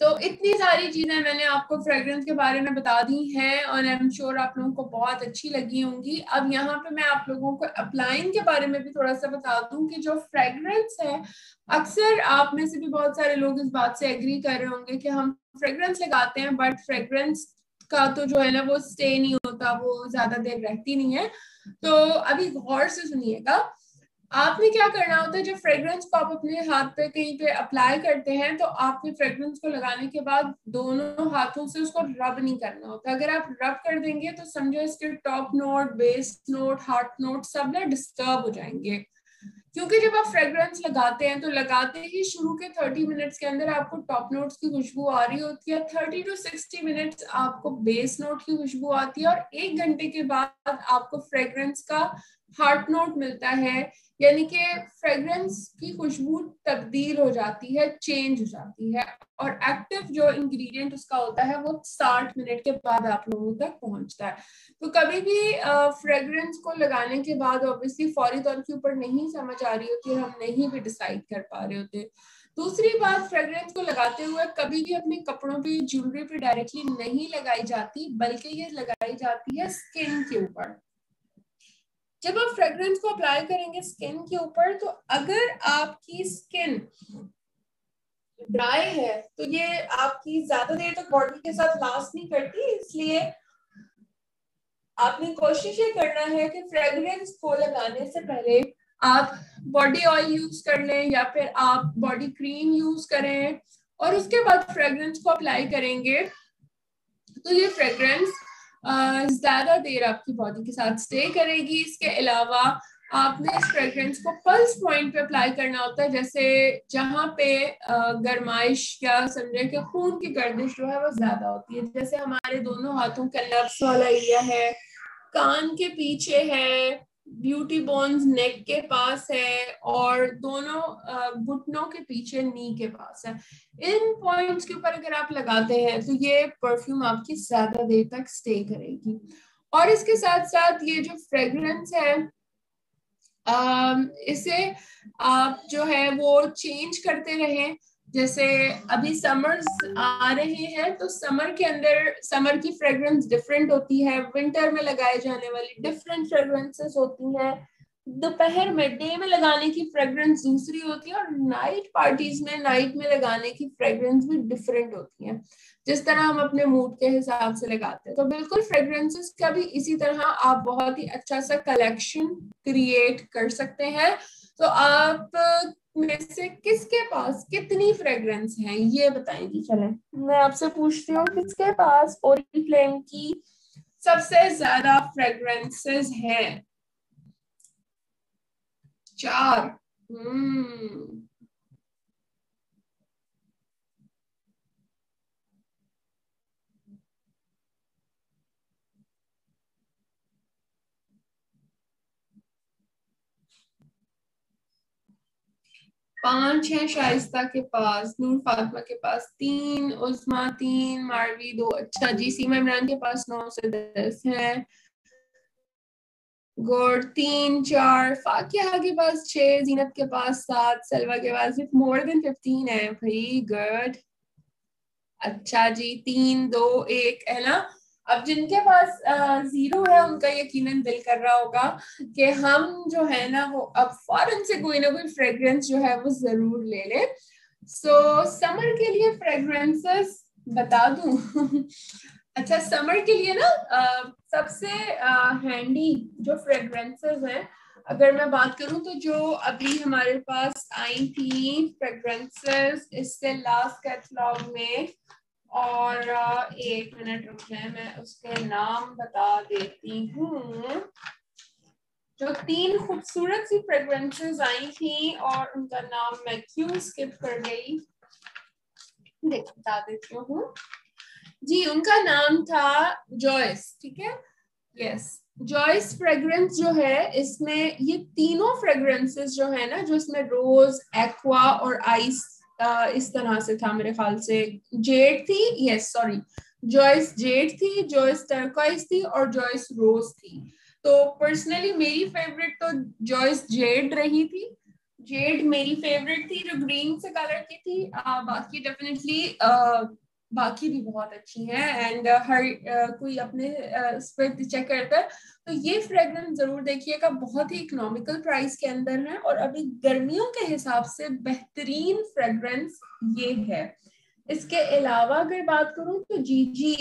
तो इतनी सारी चीजें मैंने आपको फ्रेग्रेंस के बारे में बता दी हैं और आई एम श्योर आप लोगों को बहुत अच्छी लगी होंगी। अब यहाँ पे मैं आप लोगों को अप्लाइंग के बारे में भी थोड़ा सा बता दूं कि जो फ्रेग्रेंस है, अक्सर आप में से भी बहुत सारे लोग इस बात से एग्री कर रहे होंगे कि हम फ्रेग्रेंस लगाते हैं बट फ्रेग्रेंस का तो जो है ना वो स्टे नहीं होता, वो ज्यादा देर रहती नहीं है। तो अभी गौर से सुनिएगा, आपने क्या करना होता है, जब फ्रेग्रेंस को आप अपने हाथ पे कहीं पे अप्लाई करते हैं तो आपने फ्रेग्रेंस को लगाने के बाद दोनों हाथों से उसको रब नहीं करना होता। अगर आप रब कर देंगे तो समझो इसके top note, base note, heart note सब ना डिस्टर्ब हो जाएंगे। क्योंकि जब आप फ्रेग्रेंस लगाते हैं तो लगाते ही शुरू के 30 मिनट्स के अंदर आपको टॉप नोट्स की खुशबू आ रही होती है, 30 to 60 मिनट्स आपको बेस नोट की खुशबू आती है और 1 घंटे के बाद आपको फ्रेग्रेंस का हार्ट नोट मिलता है। यानी कि फ्रेग्रेंस की खुशबू तब्दील हो जाती है, चेंज हो जाती है और एक्टिव जो इंग्रेडिएंट उसका होता है वो 60 मिनट के बाद आप लोगों तक पहुंचता है। तो कभी भी फ्रेग्रेंस को लगाने के बाद ऑब्वियसली फौरी तौर के ऊपर नहीं समझ आ रही होती, हम नहीं भी डिसाइड कर पा रहे होते। दूसरी बात, फ्रेग्रेंस को लगाते हुए कभी भी अपने कपड़ों पे, ज्वेलरी पे डायरेक्टली नहीं लगाई जाती बल्कि ये लगाई जाती है स्किन के ऊपर। जब आप फ्रेग्रेंस को अप्लाई करेंगे स्किन के ऊपर तो अगर आपकी स्किन ड्राई है तो ये आपकी ज्यादा देर तक बॉडी के साथ लास्ट नहीं करती, इसलिए आपने कोशिश ये करना है कि फ्रेग्रेंस को लगाने से पहले आप बॉडी ऑयल यूज कर लें या फिर आप बॉडी क्रीम यूज करें और उसके बाद फ्रेग्रेंस को अप्लाई करेंगे तो ये फ्रेग्रेंस ज्यादा देर आपकी बॉडी के साथ स्टे करेगी। इसके अलावा आपने इस फ्रेग्रेंस को पल्स पॉइंट पे अप्लाई करना होता है, जैसे जहाँ पे गर्माइश या समझे कि खून की गर्दिश जो है वो ज्यादा होती है, जैसे हमारे दोनों हाथों का नब्स वाला एरिया है, कान के पीछे है, ब्यूटी बोन्स नेक के पास है और दोनों घुटनों के पीछे नी के पास है। इन पॉइंट्स के ऊपर अगर आप लगाते हैं तो ये परफ्यूम आपकी ज्यादा देर तक स्टे करेगी। और इसके साथ साथ ये जो फ्रेग्रेंस है इसे आप जो है वो चेंज करते रहें। जैसे अभी समर्स आ रहे हैं तो समर के अंदर समर की फ्रेग्रेंस डिफरेंट होती है, विंटर में लगाए जाने वाली डिफरेंट फ्रेग्रेंसेस होती हैं, दोपहर में डे में लगाने की फ्रेग्रेंस दूसरी होती है और नाइट पार्टीज में नाइट में लगाने की फ्रेग्रेंस भी डिफरेंट होती है, जिस तरह हम अपने मूड के हिसाब से लगाते हैं। तो बिल्कुल फ्रेग्रेंसेस का भी इसी तरह आप बहुत ही अच्छा सा कलेक्शन क्रिएट कर सकते हैं। तो आप में से किसके पास कितनी फ्रेग्रेंस है ये बताएंगी? चलें मैं आपसे पूछती हूँ, किसके पास ओरिफ्लेम की सबसे ज्यादा फ्रेग्रेंसेस हैं? 4। हम्म। 5 है शाइस्ता के पास, नूर फातिमा के पास 3, उस्मा 3, मारवी 2। अच्छा जी, सीमा इमरान के पास 9 से 10 है। गुड, 3 4, फातिहा के पास 6, जीनत के पास 7, सलवा के पास मोर देन 15 है भाई। गुड। अच्छा जी, 3 2 1 है ना। अब जिनके पास 0 है उनका यकीनन दिल कर रहा होगा कि हम जो है ना वो अब फौरन से कोई ना कोई फ्रेग्रेंस जो है वो जरूर ले ले। सो समर के लिए फ्रेग्रेंसेस बता दूं? अच्छा, समर के लिए ना सबसे हैंडी जो फ्रेग्रेंसेस हैं, अगर मैं बात करूं तो जो अभी हमारे पास आई थी फ्रेग्रेंसेस इससे लास्ट कैटलॉग में, और 1 मिनट रुक जाए मैं उसके नाम बता देती हूँ। जो 3 खूबसूरत सी फ्रेग्रेंसेस आई थी और उनका नाम मैं क्यों स्किप कर गई, देख बता देती हूँ जी। उनका नाम था जॉयस, ठीक है। यस, जॉयस फ्रेग्रेंस जो है इसमें ये तीनों फ्रेग्रेंसेस जो है ना, जो इसमें रोज, एक्वा और आइस इस तरह से था मेरे ख्याल से। जेड थी, यस सॉरी, जॉयस जेड थी, जॉयस टर्कोइज थी और जॉयस रोज थी। तो पर्सनली मेरी फेवरेट तो जॉयस जेड रही थी। जेड मेरी फेवरेट थी, जो ग्रीन से कलर की थी। बाकी डेफिनेटली बाकी भी बहुत अच्छी हैं एंड हर कोई अपने इस पर चेक करता है। तो ये फ्रेग्रेंस जरूर देखिएगा, बहुत ही इकोनॉमिकल प्राइस के अंदर है और अभी गर्मियों के हिसाब से बेहतरीन फ्रेग्रेंस ये है। इसके अलावा अगर बात करूं तो जीजी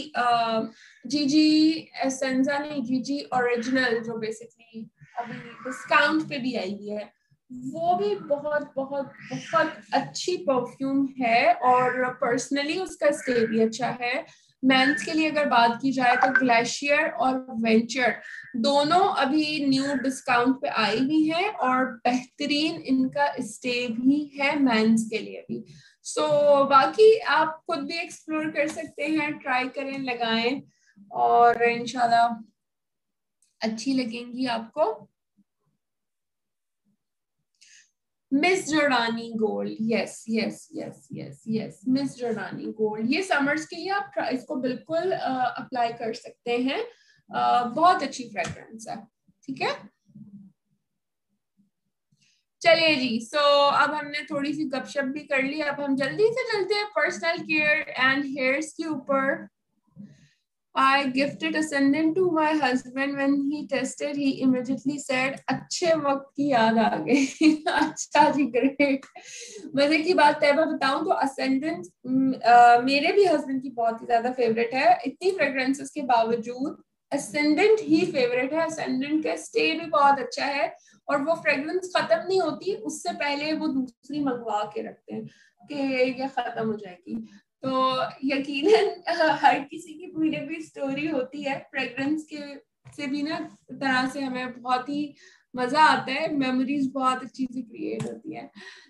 जीजी एसेंजा नहीं, जीजी ओरिजिनल जो बेसिकली अभी डिस्काउंट पे भी आई हुई है, वो भी बहुत बहुत बहुत अच्छी परफ्यूम है और पर्सनली उसका स्टे भी अच्छा है। मेंस के लिए अगर बात की जाए तो ग्लेशियर और वेंचर दोनों अभी न्यू डिस्काउंट पे आई हुई हैं और बेहतरीन इनका स्टे भी है मेंस के लिए भी। सो बाकी आप खुद भी एक्सप्लोर कर सकते हैं, ट्राई करें, लगाएं और इंशाल्लाह अच्छी लगेंगी आपको। Miss Jordani Gold, yes yes yes yes yes, Miss Jordani Gold, ये समर्स के लिए आप इसको बिल्कुल अप्लाई कर सकते हैं। बहुत अच्छी फ्रेग्रेंस है, ठीक है। चलिए जी, सो अब हमने थोड़ी सी गपशप भी कर ली, अब हम जल्दी से चलते हैं पर्सनल केयर एंड हेयर्स के ऊपर। I gifted ascendant to my husband. When he tested, he immediately said, अच्छे वक्त की याद आ गई। अच्छा जी, ग्रेट। मजे की बात है, मैं बताऊं तो ascendant मेरे भी हस्बैंड की बहुत ही ज्यादा फेवरेट है। इतनी फ्रेग्रेंसेस के बावजूद ascendant ही फेवरेट है। ascendant का स्टे भी बहुत अच्छा है और वो फ्रेग्रेंस खत्म नहीं होती, उससे पहले वो दूसरी मंगवा के रखते हैं कि ये खत्म हो जाएगी। तो यकीनन हर किसी की कोई ना कोई स्टोरी होती है फ्रेग्रेंस के से भी ना, तरह से हमें बहुत ही मजा आता है, मेमोरीज बहुत अच्छी सी क्रिएट होती है।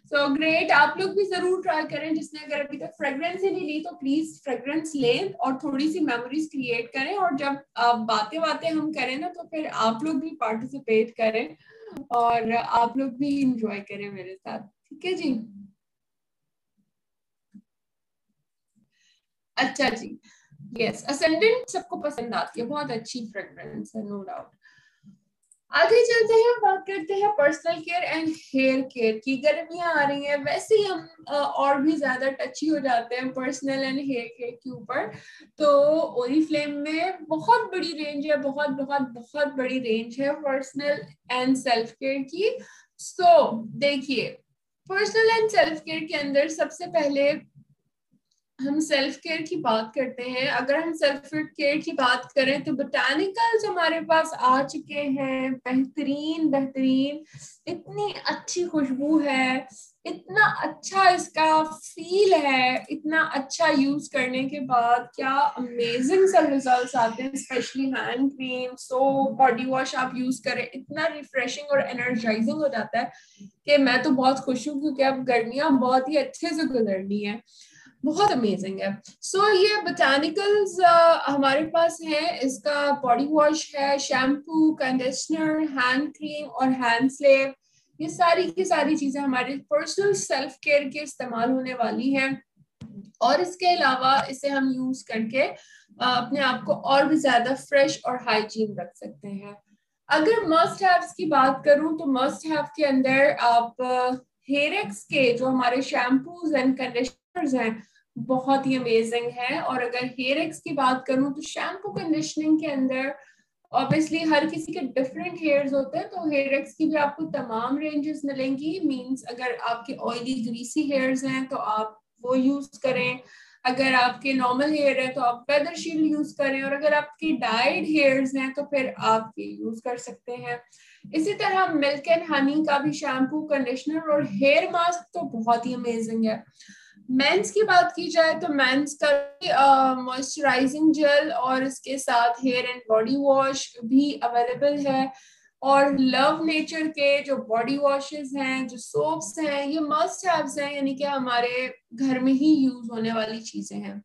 सो ग्रेट, आप लोग भी जरूर ट्राई करें। जिसने अगर अभी तक फ्रेग्रेंस ही नहीं ली तो प्लीज फ्रेग्रेंस लें और थोड़ी सी मेमोरीज क्रिएट करें, और जब बातें बातें हम करें ना तो फिर आप लोग भी पार्टिसिपेट करें और आप लोग भी इंजॉय करें मेरे साथ, ठीक है जी। अच्छा जी, यस, असेंडेंट सबको पसंद आती है, बहुत अच्छी फ्रेग्रेंस है, नो डाउट। आगे चलते हैं, बात करते हैं personal care and hair care की। गर्मियां आ रही हैं, वैसे ही हम और भी ज्यादा टची हो जाते हैं पर्सनल एंड हेयर केयर के ऊपर। तो ओरिफ्लेम में बहुत बड़ी रेंज है, बहुत बहुत बहुत बड़ी रेंज है पर्सनल एंड सेल्फ केयर की। सो देखिए, पर्सनल एंड सेल्फ केयर के अंदर सबसे पहले हम सेल्फ केयर की बात करते हैं, अगर हम सेल्फ केयर की बात करें तो बोटानिकल्स हमारे पास आ चुके हैं, बेहतरीन बेहतरीन, इतनी अच्छी खुशबू है, इतना अच्छा इसका फील है, इतना अच्छा यूज करने के बाद क्या अमेजिंग सा रिजल्ट्स आते हैं। Specially hand cream, soap, body wash आप यूज करें, इतना रिफ्रेशिंग और एनर्जाइजिंग हो जाता है कि मैं तो बहुत खुश हूँ, क्योंकि अब गर्मियां बहुत ही अच्छे से गुजरनी है, बहुत अमेजिंग है। ये बोटानिकल्स हमारे पास है, इसका बॉडी वॉश है, शैम्पू, कंडीशनर, हैंड क्रीम और हैंड स्लेव, ये सारी की सारी चीजें हमारे पर्सनल सेल्फ केयर के इस्तेमाल होने वाली हैं। और इसके अलावा इसे हम यूज करके अपने आप को और भी ज्यादा फ्रेश और हाइजीन रख सकते हैं। अगर मस्ट हैव्स की बात करूं तो मस्ट हैव के अंदर आप हेयरेक्स के जो हमारे शैम्पूज एंड कंडीशनर्स हैं बहुत ही अमेजिंग है। और अगर हेयरेक्स की बात करूं तो शैम्पू कंडीशनिंग के अंदर ऑब्वियसली हर किसी के डिफरेंट हेयर्स होते हैं, तो हेयरेक्स की भी आपको तमाम रेंजेस मिलेंगी। मींस अगर आपके ऑयली ग्रीसी हेयर्स हैं तो आप वो यूज करें, अगर आपके नॉर्मल हेयर है तो आप फेदर शील्ड यूज करें, और अगर आपकी डाइड हेयर्स हैं तो फिर आप ये यूज कर सकते हैं। इसी तरह मिल्क एंड हनी का भी शैम्पू, कंडीशनर और हेयर मास्क तो बहुत ही अमेजिंग है। मेंस की बात की जाए तो मेंस का मॉइस्चराइजिंग जेल और इसके साथ हेयर एंड बॉडी वॉश भी अवेलेबल है। और लव नेचर के जो बॉडी वॉशेस हैं, जो सोप्स हैं, ये मस्ट हैव्स हैं, यानी कि हमारे घर में ही यूज होने वाली चीजें हैं।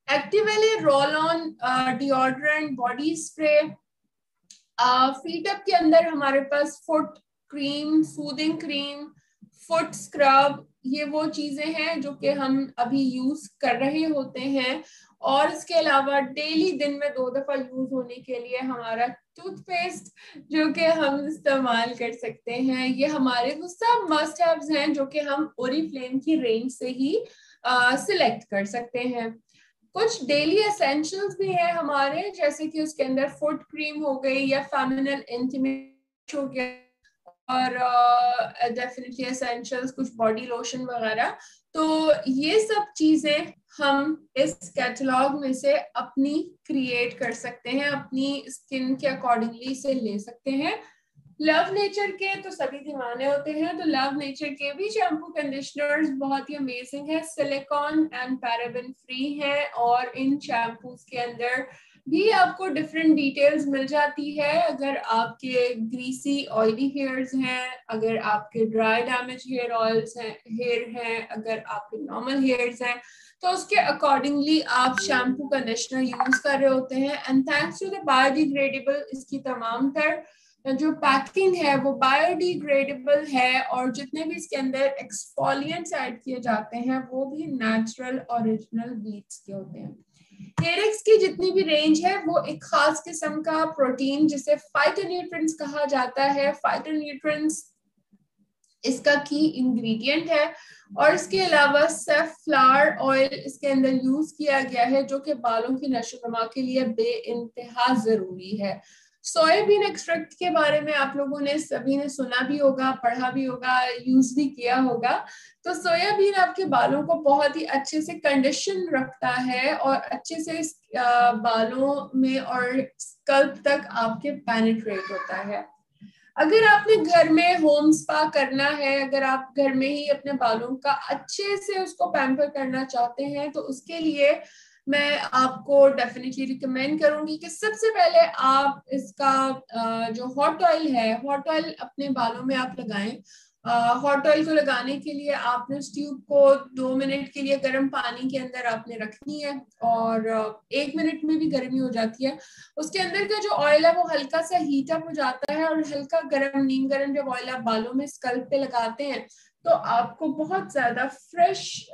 Actively roll on deodorant, body spray, feet up के अंदर हमारे पास foot cream, soothing cream, foot scrub, ये वो चीजें हैं जो कि हम अभी यूज कर रहे होते हैं। और इसके अलावा डेली दिन में 2 दफा यूज होने के लिए हमारा टूथपेस्ट जो कि हम इस्तेमाल कर सकते हैं, ये हमारे वो सब मस्ट हैव्स हैं जो कि हम ओरिफ्लेम की रेंज से ही सिलेक्ट कर सकते हैं। कुछ डेली एसेंशियल्स भी हैं हमारे, जैसे कि उसके अंदर फुट क्रीम हो गई या फेमिनिन इंटीमेट हो गया, और डेफिनेटली एसेंशियल्स कुछ बॉडी लोशन वगैरह। तो ये सब चीजें हम इस कैटलॉग में से अपनी क्रिएट कर सकते हैं, अपनी स्किन के अकॉर्डिंगली से ले सकते हैं। लव नेचर के तो सभी दीवाने होते हैं, तो लव नेचर के भी शैम्पू कंडीशनर्स बहुत ही अमेजिंग है, सिलिकॉन एंड पैराबेन फ्री है। और इन शैम्पूज के अंदर भी आपको डिफरेंट डिटेल्स मिल जाती है। अगर आपके ग्रीसी ऑयली हेयर्स हैं, अगर आपके ड्राई डैमेज हेयर हैं, अगर आपके नॉर्मल हेयर्स हैं, तो उसके अकॉर्डिंगली आप शैम्पू कंडीशनर यूज कर रहे होते हैं। And thanks to the biodegradable, इसकी तमाम तर जो पैकिंग है वो बायोडिग्रेडेबल है, और जितने भी इसके अंदर एक्सफोलिएंट्स ऐड किए जाते हैं वो भी नेचुरल ओरिजिनल बीट्स के होते हैं। हेयरेक्स की जितनी भी रेंज है वो एक खास किस्म का प्रोटीन जिसे फाइटोन्यूट्रिएंट्स कहा जाता है, फाइटोन्यूट्रिएंट्स इसका की इंग्रेडिएंट है। और इसके अलावा सैफफ्लावर ऑयल इसके अंदर यूज किया गया है, जो कि बालों की नशोनुमा के लिए बेइंतहा जरूरी है। सोयाबीन एक्सट्रैक्ट के बारे में आप लोगों ने सभी ने सुना भी होगा, पढ़ा भी होगा, यूज भी किया होगा। तो सोयाबीन आपके बालों को बहुत ही अच्छे से कंडीशन रखता है और अच्छे से बालों में और स्कल्प तक आपके पेनिट्रेट होता है। अगर आपने घर में होम स्पा करना है, अगर आप घर में ही अपने बालों का अच्छे से उसको पैम्पर करना चाहते हैं, तो उसके लिए मैं आपको डेफिनेटली रिकमेंड करूंगी कि सबसे पहले आप इसका जो हॉट ऑयल है, हॉट ऑयल अपने बालों में आप लगाएं। हॉट ऑयल को लगाने के लिए आपने उस ट्यूब को 2 मिनट के लिए गर्म पानी के अंदर आपने रखनी है, और 1 मिनट में भी गर्मी हो जाती है। उसके अंदर का जो ऑयल है वो हल्का सा हीट अप हो जाता है, और हल्का गर्म नीम गर्म जब ऑयल आप बालों में स्कल्प पे लगाते हैं तो आपको बहुत ज्यादा फ्रेश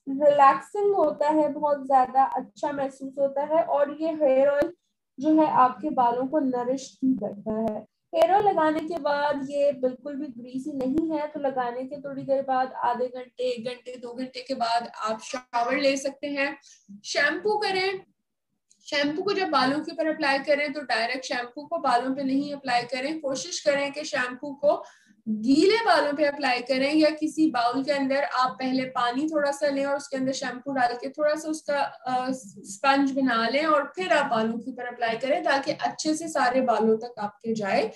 रिलैक्सिंग होता है, बहुत ज्यादा अच्छा महसूस होता है। और ये हेयर ऑयल जो है आपके बालों को नरिश भी करता है। हेयर ऑयल लगाने के बाद ये बिल्कुल भी ग्रीसी नहीं है, तो लगाने के थोड़ी देर बाद, आधे घंटे, 1 घंटे, 2 घंटे के बाद आप शावर ले सकते हैं। शैम्पू करें, शैम्पू को जब बालों के ऊपर अप्लाई करें तो डायरेक्ट शैम्पू को बालों पे नहीं अप्लाई करें, कोशिश करें कि शैम्पू को गीले बालों पे अप्लाई करें या किसी बाउल के अंदर आप पहले पानी थोड़ा सा लें और उसके अंदर शैम्पू डाल के थोड़ा सा उसका स्पंज बना लें और फिर आप बालों के ऊपर अप्लाई करें ताकि अच्छे से सारे बालों तक आपके जाए।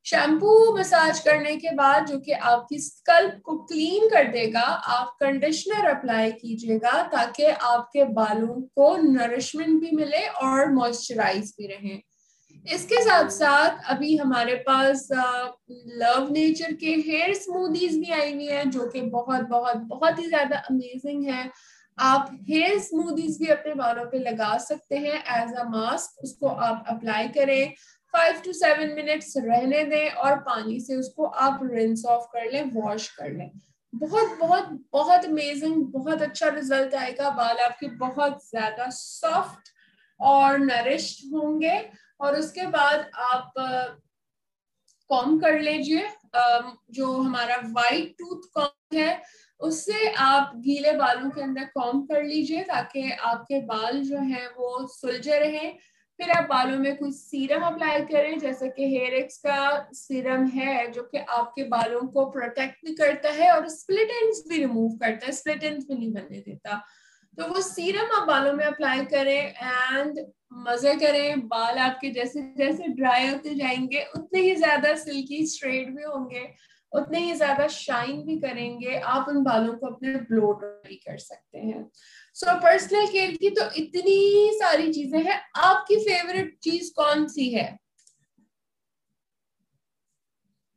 शैम्पू मसाज करने के बाद जो कि आपकी स्कल्प को क्लीन कर देगा, आप कंडीशनर अप्लाई कीजिएगा ताकि आपके बालों को नरिशमेंट भी मिले और मॉइस्चराइज भी रहे। इसके साथ साथ अभी हमारे पास लव नेचर के हेयर स्मूदीज भी आई हुई है जो कि बहुत बहुत बहुत ही ज्यादा अमेजिंग है। आप हेयर स्मूदीज भी अपने बालों पे लगा सकते हैं एज अ मास्क। उसको आप अप्लाई करें, 5 to 7 मिनट्स रहने दें और पानी से उसको आप रिंस ऑफ कर लें, वॉश कर लें। बहुत बहुत बहुत अमेजिंग, बहुत अच्छा रिजल्ट आएगा। बाल आपके बहुत ज्यादा सॉफ्ट और नरिश्ड होंगे। और उसके बाद आप कॉम्ब कर लीजिए। जो हमारा वाइट टूथ कॉम्ब है उससे आप गीले बालों के अंदर कॉम्ब कर लीजिए ताकि आपके बाल जो हैं वो सुलझे रहें। फिर आप बालों में कुछ सीरम अप्लाई करें, जैसे कि हेयर एक्स का सीरम है जो कि आपके बालों को प्रोटेक्ट भी करता है और स्प्लिट एंड्स भी रिमूव करता है, स्प्लिट एंड्स भी नहीं बनने देता। तो वो सीरम आप बालों में अप्लाई करें एंड मजे करें। बाल आपके जैसे जैसे ड्राई होते जाएंगे उतने ही ज्यादा सिल्की स्ट्रेट भी होंगे, उतने ही ज्यादा शाइन भी करेंगे। आप उन बालों को अपने ब्लो ड्राई कर सकते हैं। सो पर्सनल केयर की तो इतनी सारी चीजें हैं। आपकी फेवरेट चीज कौन सी है?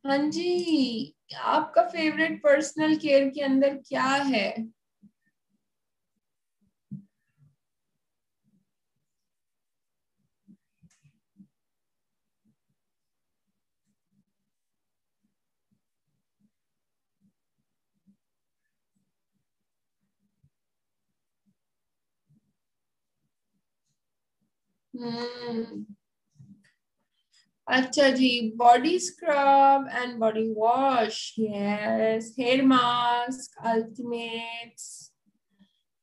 हाँ जी, आपका फेवरेट पर्सनल केयर के अंदर क्या है? हम्म, अच्छा जी, body scrub and body wash, yes. Hair mask, ultimates,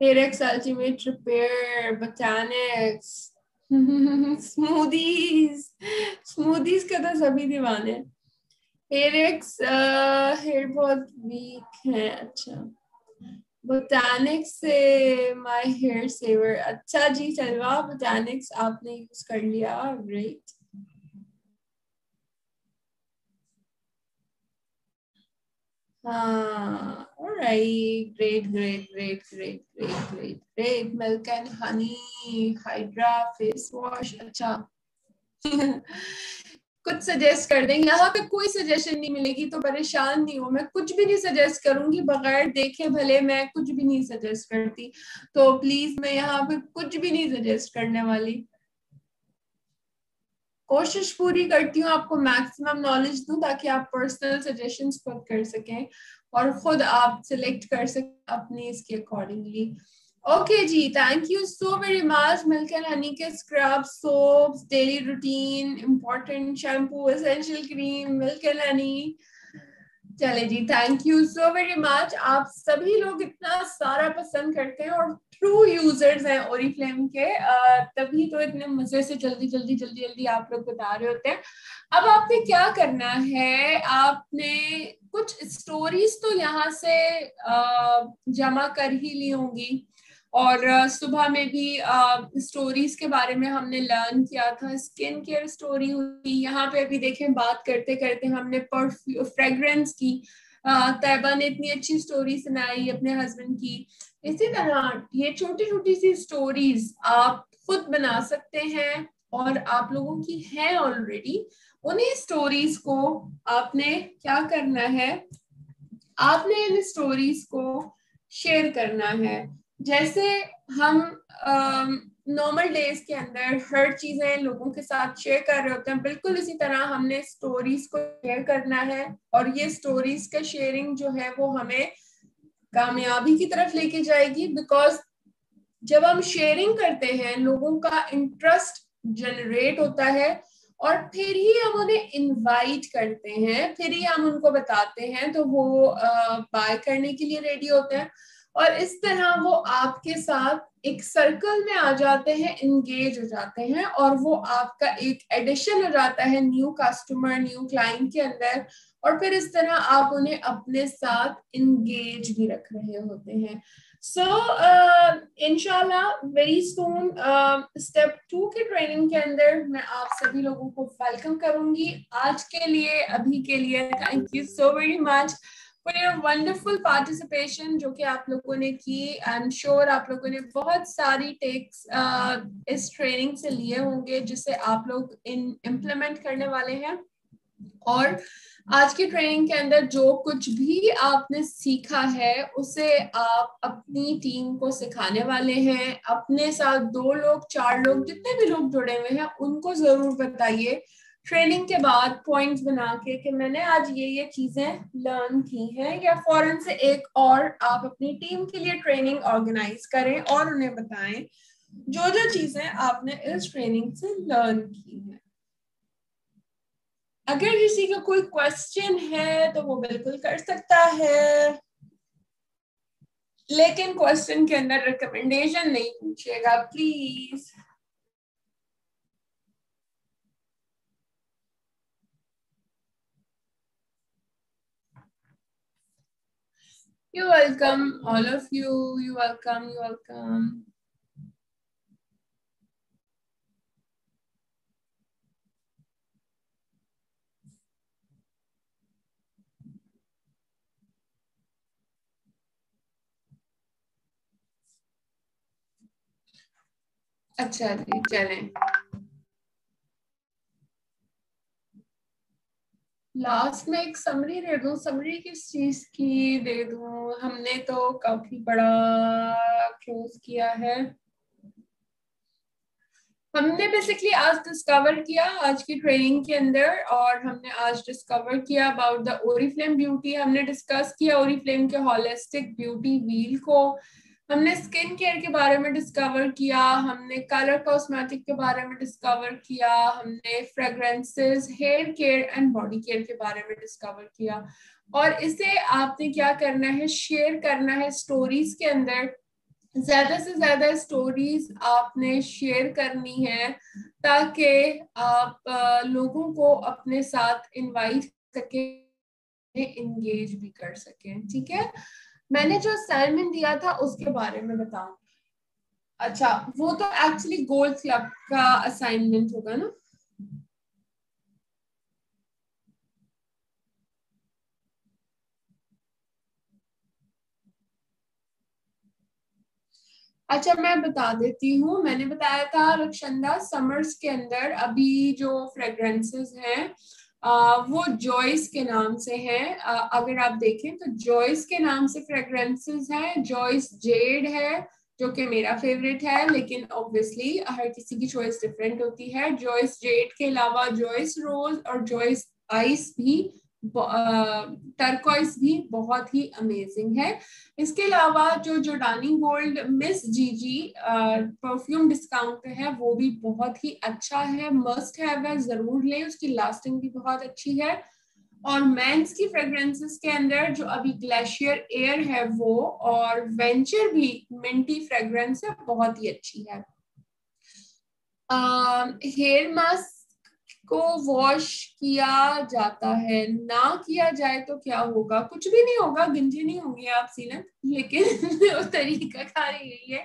hair X ultimate repair, Botanics, smoothies. Smoothies का तो सभी दीवाने हैं। हेयर एक्स हेयर बहुत वीक है, अच्छा। बोटानिक्स से माय हेयर सेवर, अच्छा जी, चलवा बोटानिक्स आपने यूज कर लिया, ग्रेट। हाँ, alright, great, great, great, great, great, great, great. Milk and honey, Hydra face wash, अच्छा। कुछ सजेस्ट कर दें, यहाँ पे कोई सजेशन नहीं मिलेगी तो परेशान नहीं हो। मैं कुछ भी नहीं सजेस्ट करूंगी, बगैर देखे भले मैं कुछ भी नहीं सजेस्ट करती। तो प्लीज मैं यहाँ पे कुछ भी नहीं सजेस्ट करने वाली। कोशिश पूरी करती हूँ आपको मैक्सिमम नॉलेज दूं ताकि आप पर्सनल सजेशंस खुद कर सकें और खुद आप सिलेक्ट कर सकें अपनी इसके अकॉर्डिंगली। ओके जी, thank you so very much. Milk and honey के scrub, soaps, daily routine, important shampoo, essential cream, milk and honey. चले जी, thank you so very much. आप सभी लोग इतना सारा पसंद करते हैं और ट्रू यूजर्स हैं ओरिफ्लेम के, तभी तो इतने मजे से जल्दी जल्दी जल्दी जल्दी आप लोग बता रहे होते हैं। अब आपने क्या करना है, आपने कुछ स्टोरीज तो यहाँ से जमा कर ही ली होंगी और सुबह में भी स्टोरीज के बारे में हमने लर्न किया था। स्किन केयर स्टोरी हुई, यहाँ पे अभी देखें बात करते करते हमने फ्रेग्रेंस की। तैयबा ने इतनी अच्छी स्टोरी सुनाई अपने हस्बैंड की। इसी तरह ये छोटी छोटी सी स्टोरीज आप खुद बना सकते हैं और आप लोगों की है ऑलरेडी। उन्हीं स्टोरीज को आपने क्या करना है, आपने इन स्टोरीज को शेयर करना है। जैसे हम नॉर्मल डेज के अंदर हर चीजें लोगों के साथ शेयर कर रहे होते हैं, बिल्कुल इसी तरह हमने स्टोरीज को शेयर करना है। और ये स्टोरीज का शेयरिंग जो है वो हमें कामयाबी की तरफ लेके जाएगी। बिकॉज जब हम शेयरिंग करते हैं लोगों का इंटरेस्ट जनरेट होता है और फिर ही हम उन्हें इनवाइट करते हैं, फिर ही हम उनको बताते हैं तो वो बाय करने के लिए रेडी होते हैं। और इस तरह वो आपके साथ एक सर्कल में आ जाते हैं, इंगेज हो जाते हैं और वो आपका एक एडिशन हो जाता है न्यू कस्टमर, न्यू क्लाइंट के अंदर। और फिर इस तरह आप उन्हें अपने साथ इंगेज भी रख रहे होते हैं। सो इंशाल्लाह वेरी सून स्टेप 2 की ट्रेनिंग के अंदर मैं आप सभी लोगों को वेलकम करूंगी। आज के लिए, अभी के लिए thank you so very much for your wonderful participation जो कि आप लोगों ने की। आई एम श्योर आप लोगों ने बहुत सारी टेक्स इस ट्रेनिंग से लिए होंगे जिसे आप लोग इम्प्लीमेंट करने वाले हैं। और आज की ट्रेनिंग के अंदर जो कुछ भी आपने सीखा है उसे आप अपनी टीम को सिखाने वाले हैं। अपने साथ 2 लोग 4 लोग जितने भी लोग जुड़े हुए हैं उनको जरूर बताइए ट्रेनिंग के बाद पॉइंट्स बना के कि मैंने आज ये चीजें लर्न की हैं, या फौरन से एक और आप अपनी टीम के लिए ट्रेनिंग ऑर्गेनाइज करें और उन्हें बताएं जो जो चीजें आपने इस ट्रेनिंग से लर्न की हैं। अगर किसी का कोई क्वेश्चन है तो वो बिल्कुल कर सकता है, लेकिन क्वेश्चन के अंदर रिकमेंडेशन नहीं पूछिएगा please. You welcome all of you, you welcome, you welcome. अच्छा जी चलें, लास्ट में एक समरी दे दूं। समरी किस चीज की दे दूं? हमने तो काफी बड़ा क्लोज किया है। हमने बेसिकली आज डिस्कवर किया आज की ट्रेनिंग के अंदर, और हमने आज डिस्कवर किया अबाउट द ओरिफ्लेम ब्यूटी। हमने डिस्कस किया ओरिफ्लेम के होलिस्टिक ब्यूटी व्हील को। हमने स्किन केयर के बारे में डिस्कवर किया, हमने कलर कॉस्मेटिक के बारे में डिस्कवर किया, हमने fragrances, hair care and body care के बारे में डिस्कवर किया। और इसे आपने क्या करना है, शेयर करना है स्टोरीज के अंदर। ज्यादा से ज्यादा स्टोरीज आपने शेयर करनी है ताकि आप लोगों को अपने साथ इनवाइट करके इंगेज भी कर सकें। ठीक है, मैंने जो असाइनमेंट दिया था उसके बारे में बताऊं। अच्छा, वो तो एक्चुअली गोल्ड क्लब का असाइनमेंट होगा ना। अच्छा मैं बता देती हूँ, मैंने बताया था रक्षंदा समर्स के अंदर अभी जो फ्रेग्रेंसेस हैं वो जॉयस के नाम से हैं। अगर आप देखें तो जॉयस के नाम से फ्रेग्रेंसेस हैं। जॉयस जेड है जो कि मेरा फेवरेट है, लेकिन ऑब्वियसली हर किसी की चॉइस डिफरेंट होती है। जॉयस जेड के अलावा जॉयस रोज और जॉयस आइस भी, टर्कोइस भी बहुत ही अमेजिंग है। इसके अलावा जो जोडानी गोल्ड मिस जीजी परफ्यूम डिस्काउंट पे है वो भी बहुत ही अच्छा है, मस्ट हैव है, जरूर लें, उसकी लास्टिंग भी बहुत अच्छी है। और मेंस की फ्रेग्रेंसेस के अंदर जो अभी ग्लेशियर एयर है वो, और वेंचर भी मिंटी फ्रेग्रेंस है, बहुत ही अच्छी है। हेयर मास्क को वॉश किया जाता है, ना किया जाए तो क्या होगा? कुछ भी नहीं होगा, गिनती नहीं होंगी आप सीनत, लेकिन उस तरीका कार यही है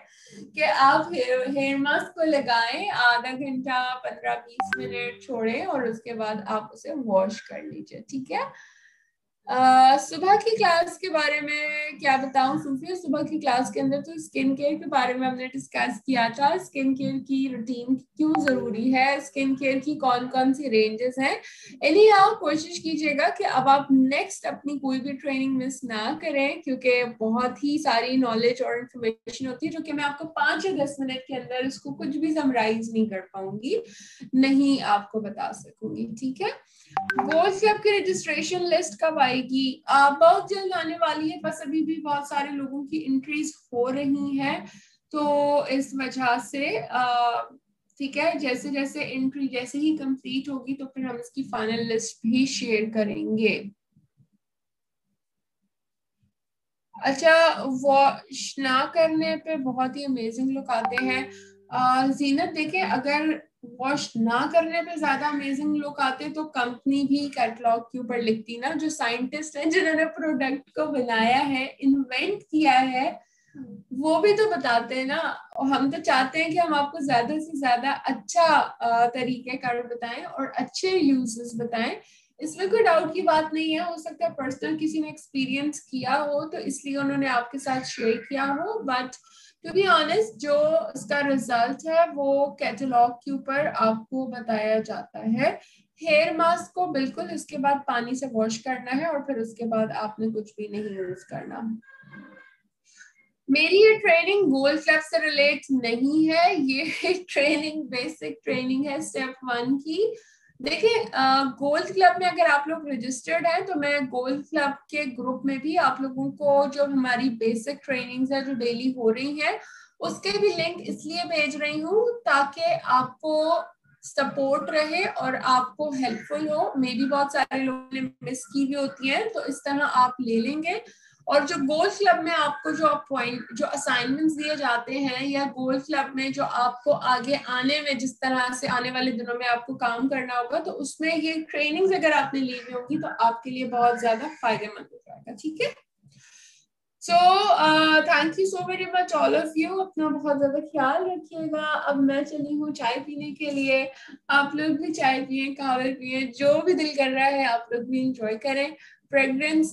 कि आप हेयर मास्क को लगाएं, आधा घंटा 15-20 मिनट छोड़ें और उसके बाद आप उसे वॉश कर लीजिए। ठीक है। सुबह की क्लास के बारे में क्या बताऊं सूफिया? सुबह की क्लास के अंदर तो स्किन केयर के बारे में हमने डिस्कस किया था। स्किन केयर की रूटीन क्यों जरूरी है, स्किन केयर की कौन कौन सी रेंजेस हैं। एनी हाउ कोशिश कीजिएगा कि अब आप नेक्स्ट अपनी कोई भी ट्रेनिंग मिस ना करें, क्योंकि बहुत ही सारी नॉलेज और इन्फॉर्मेशन होती है जो कि मैं आपको 5 या 10 मिनट के अंदर इसको कुछ भी समराइज नहीं कर पाऊंगी, नहीं आपको बता सकूंगी। ठीक है। गोल्ड क्लब की रजिस्ट्रेशन लिस्ट कब आएगी? बहुत जल्द आने वाली है, बस अभी भी बहुत सारे लोगों की एंट्रीज हो रही हैं, तो इस वजह से ठीक है, जैसे जैसे एंट्री जैसे ही कंप्लीट होगी तो फिर हम इसकी फाइनल लिस्ट भी शेयर करेंगे। अच्छा, वॉश ना करने पे बहुत ही अमेजिंग लुक आते हैं। जीनत देखें, अगर वॉश ना करने पे ज्यादा अमेजिंग लुक आते तो कंपनी भी कैटलॉग के ऊपर लिखती ना। जो साइंटिस्ट हैं जिन्होंने प्रोडक्ट को बनाया है, इन्वेंट किया है, वो भी तो बताते हैं ना। और हम तो चाहते हैं कि हम आपको ज्यादा से ज्यादा अच्छा तरीके कार बताएं और अच्छे यूजेस बताएं। इसमें कोई डाउट की बात नहीं है। हो सकता है पर्सनल किसी ने एक्सपीरियंस किया हो तो इसलिए उन्होंने आपके साथ शेयर किया हो, बट टू बी ऑनेस्ट जो इसका रिजल्ट है वो कैटलॉग के ऊपर आपको बताया जाता है। हेयर मास्क को बिल्कुल इसके बाद पानी से वॉश करना है और फिर उसके बाद आपने कुछ भी नहीं यूज करना। मेरी ये ट्रेनिंग गोल्ड क्लब से रिलेट नहीं है, ये ट्रेनिंग बेसिक ट्रेनिंग है स्टेप 1 की। देखिए गोल्ड क्लब में अगर आप लोग रजिस्टर्ड हैं तो मैं गोल्ड क्लब के ग्रुप में भी आप लोगों को जो हमारी बेसिक ट्रेनिंग्स है जो डेली हो रही हैं उसके भी लिंक इसलिए भेज रही हूँ ताकि आपको सपोर्ट रहे और आपको हेल्पफुल हो। मे भी बहुत सारे लोगों ने मिस की भी होती है, तो इस तरह आप ले लेंगे। और जो गोल्ड क्लब में आपको जो पॉइंट जो असाइनमेंट्स दिए जाते हैं या गोल्ड क्लब में जो आपको आगे आने में जिस तरह से आने वाले दिनों में आपको काम करना होगा, तो उसमें ये ट्रेनिंग्स अगर आपने ली हुई होगी तो आपके लिए बहुत ज्यादा फायदेमंद हो जाएगा। ठीक है, so thank you so very much all of you. अपना बहुत ज्यादा ख्याल रखिएगा। अब मैं चली हूँ चाय पीने के लिए। आप लोग भी चाय पिए, कहवे पिए, जो भी दिल कर रहा है आप लोग भी इंजॉय करें। फ्रेग्रेंस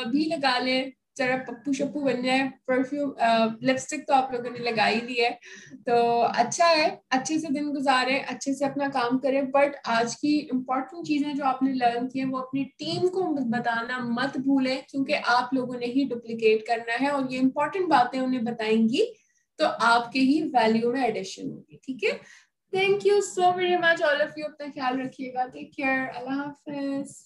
भी लगा लें, जरा पप्पू शप्पू बन जाए। परफ्यूम लिपस्टिक तो आप लोगों ने लगा ही ली है, तो अच्छा है। अच्छे से दिन गुजारें, अच्छे से अपना काम करें, बट आज की इम्पोर्टेंट चीजें जो आपने लर्न की है वो अपनी टीम को बताना मत भूलें, क्योंकि आप लोगों ने ही डुप्लीकेट करना है और ये इम्पोर्टेंट बातें उन्हें बताएंगी तो आपके ही वैल्यू में एडिशन होगी। ठीक है, thank you so very much all of you. अपना ख्याल रखिएगा। Take care. अल्लाह हाफिज।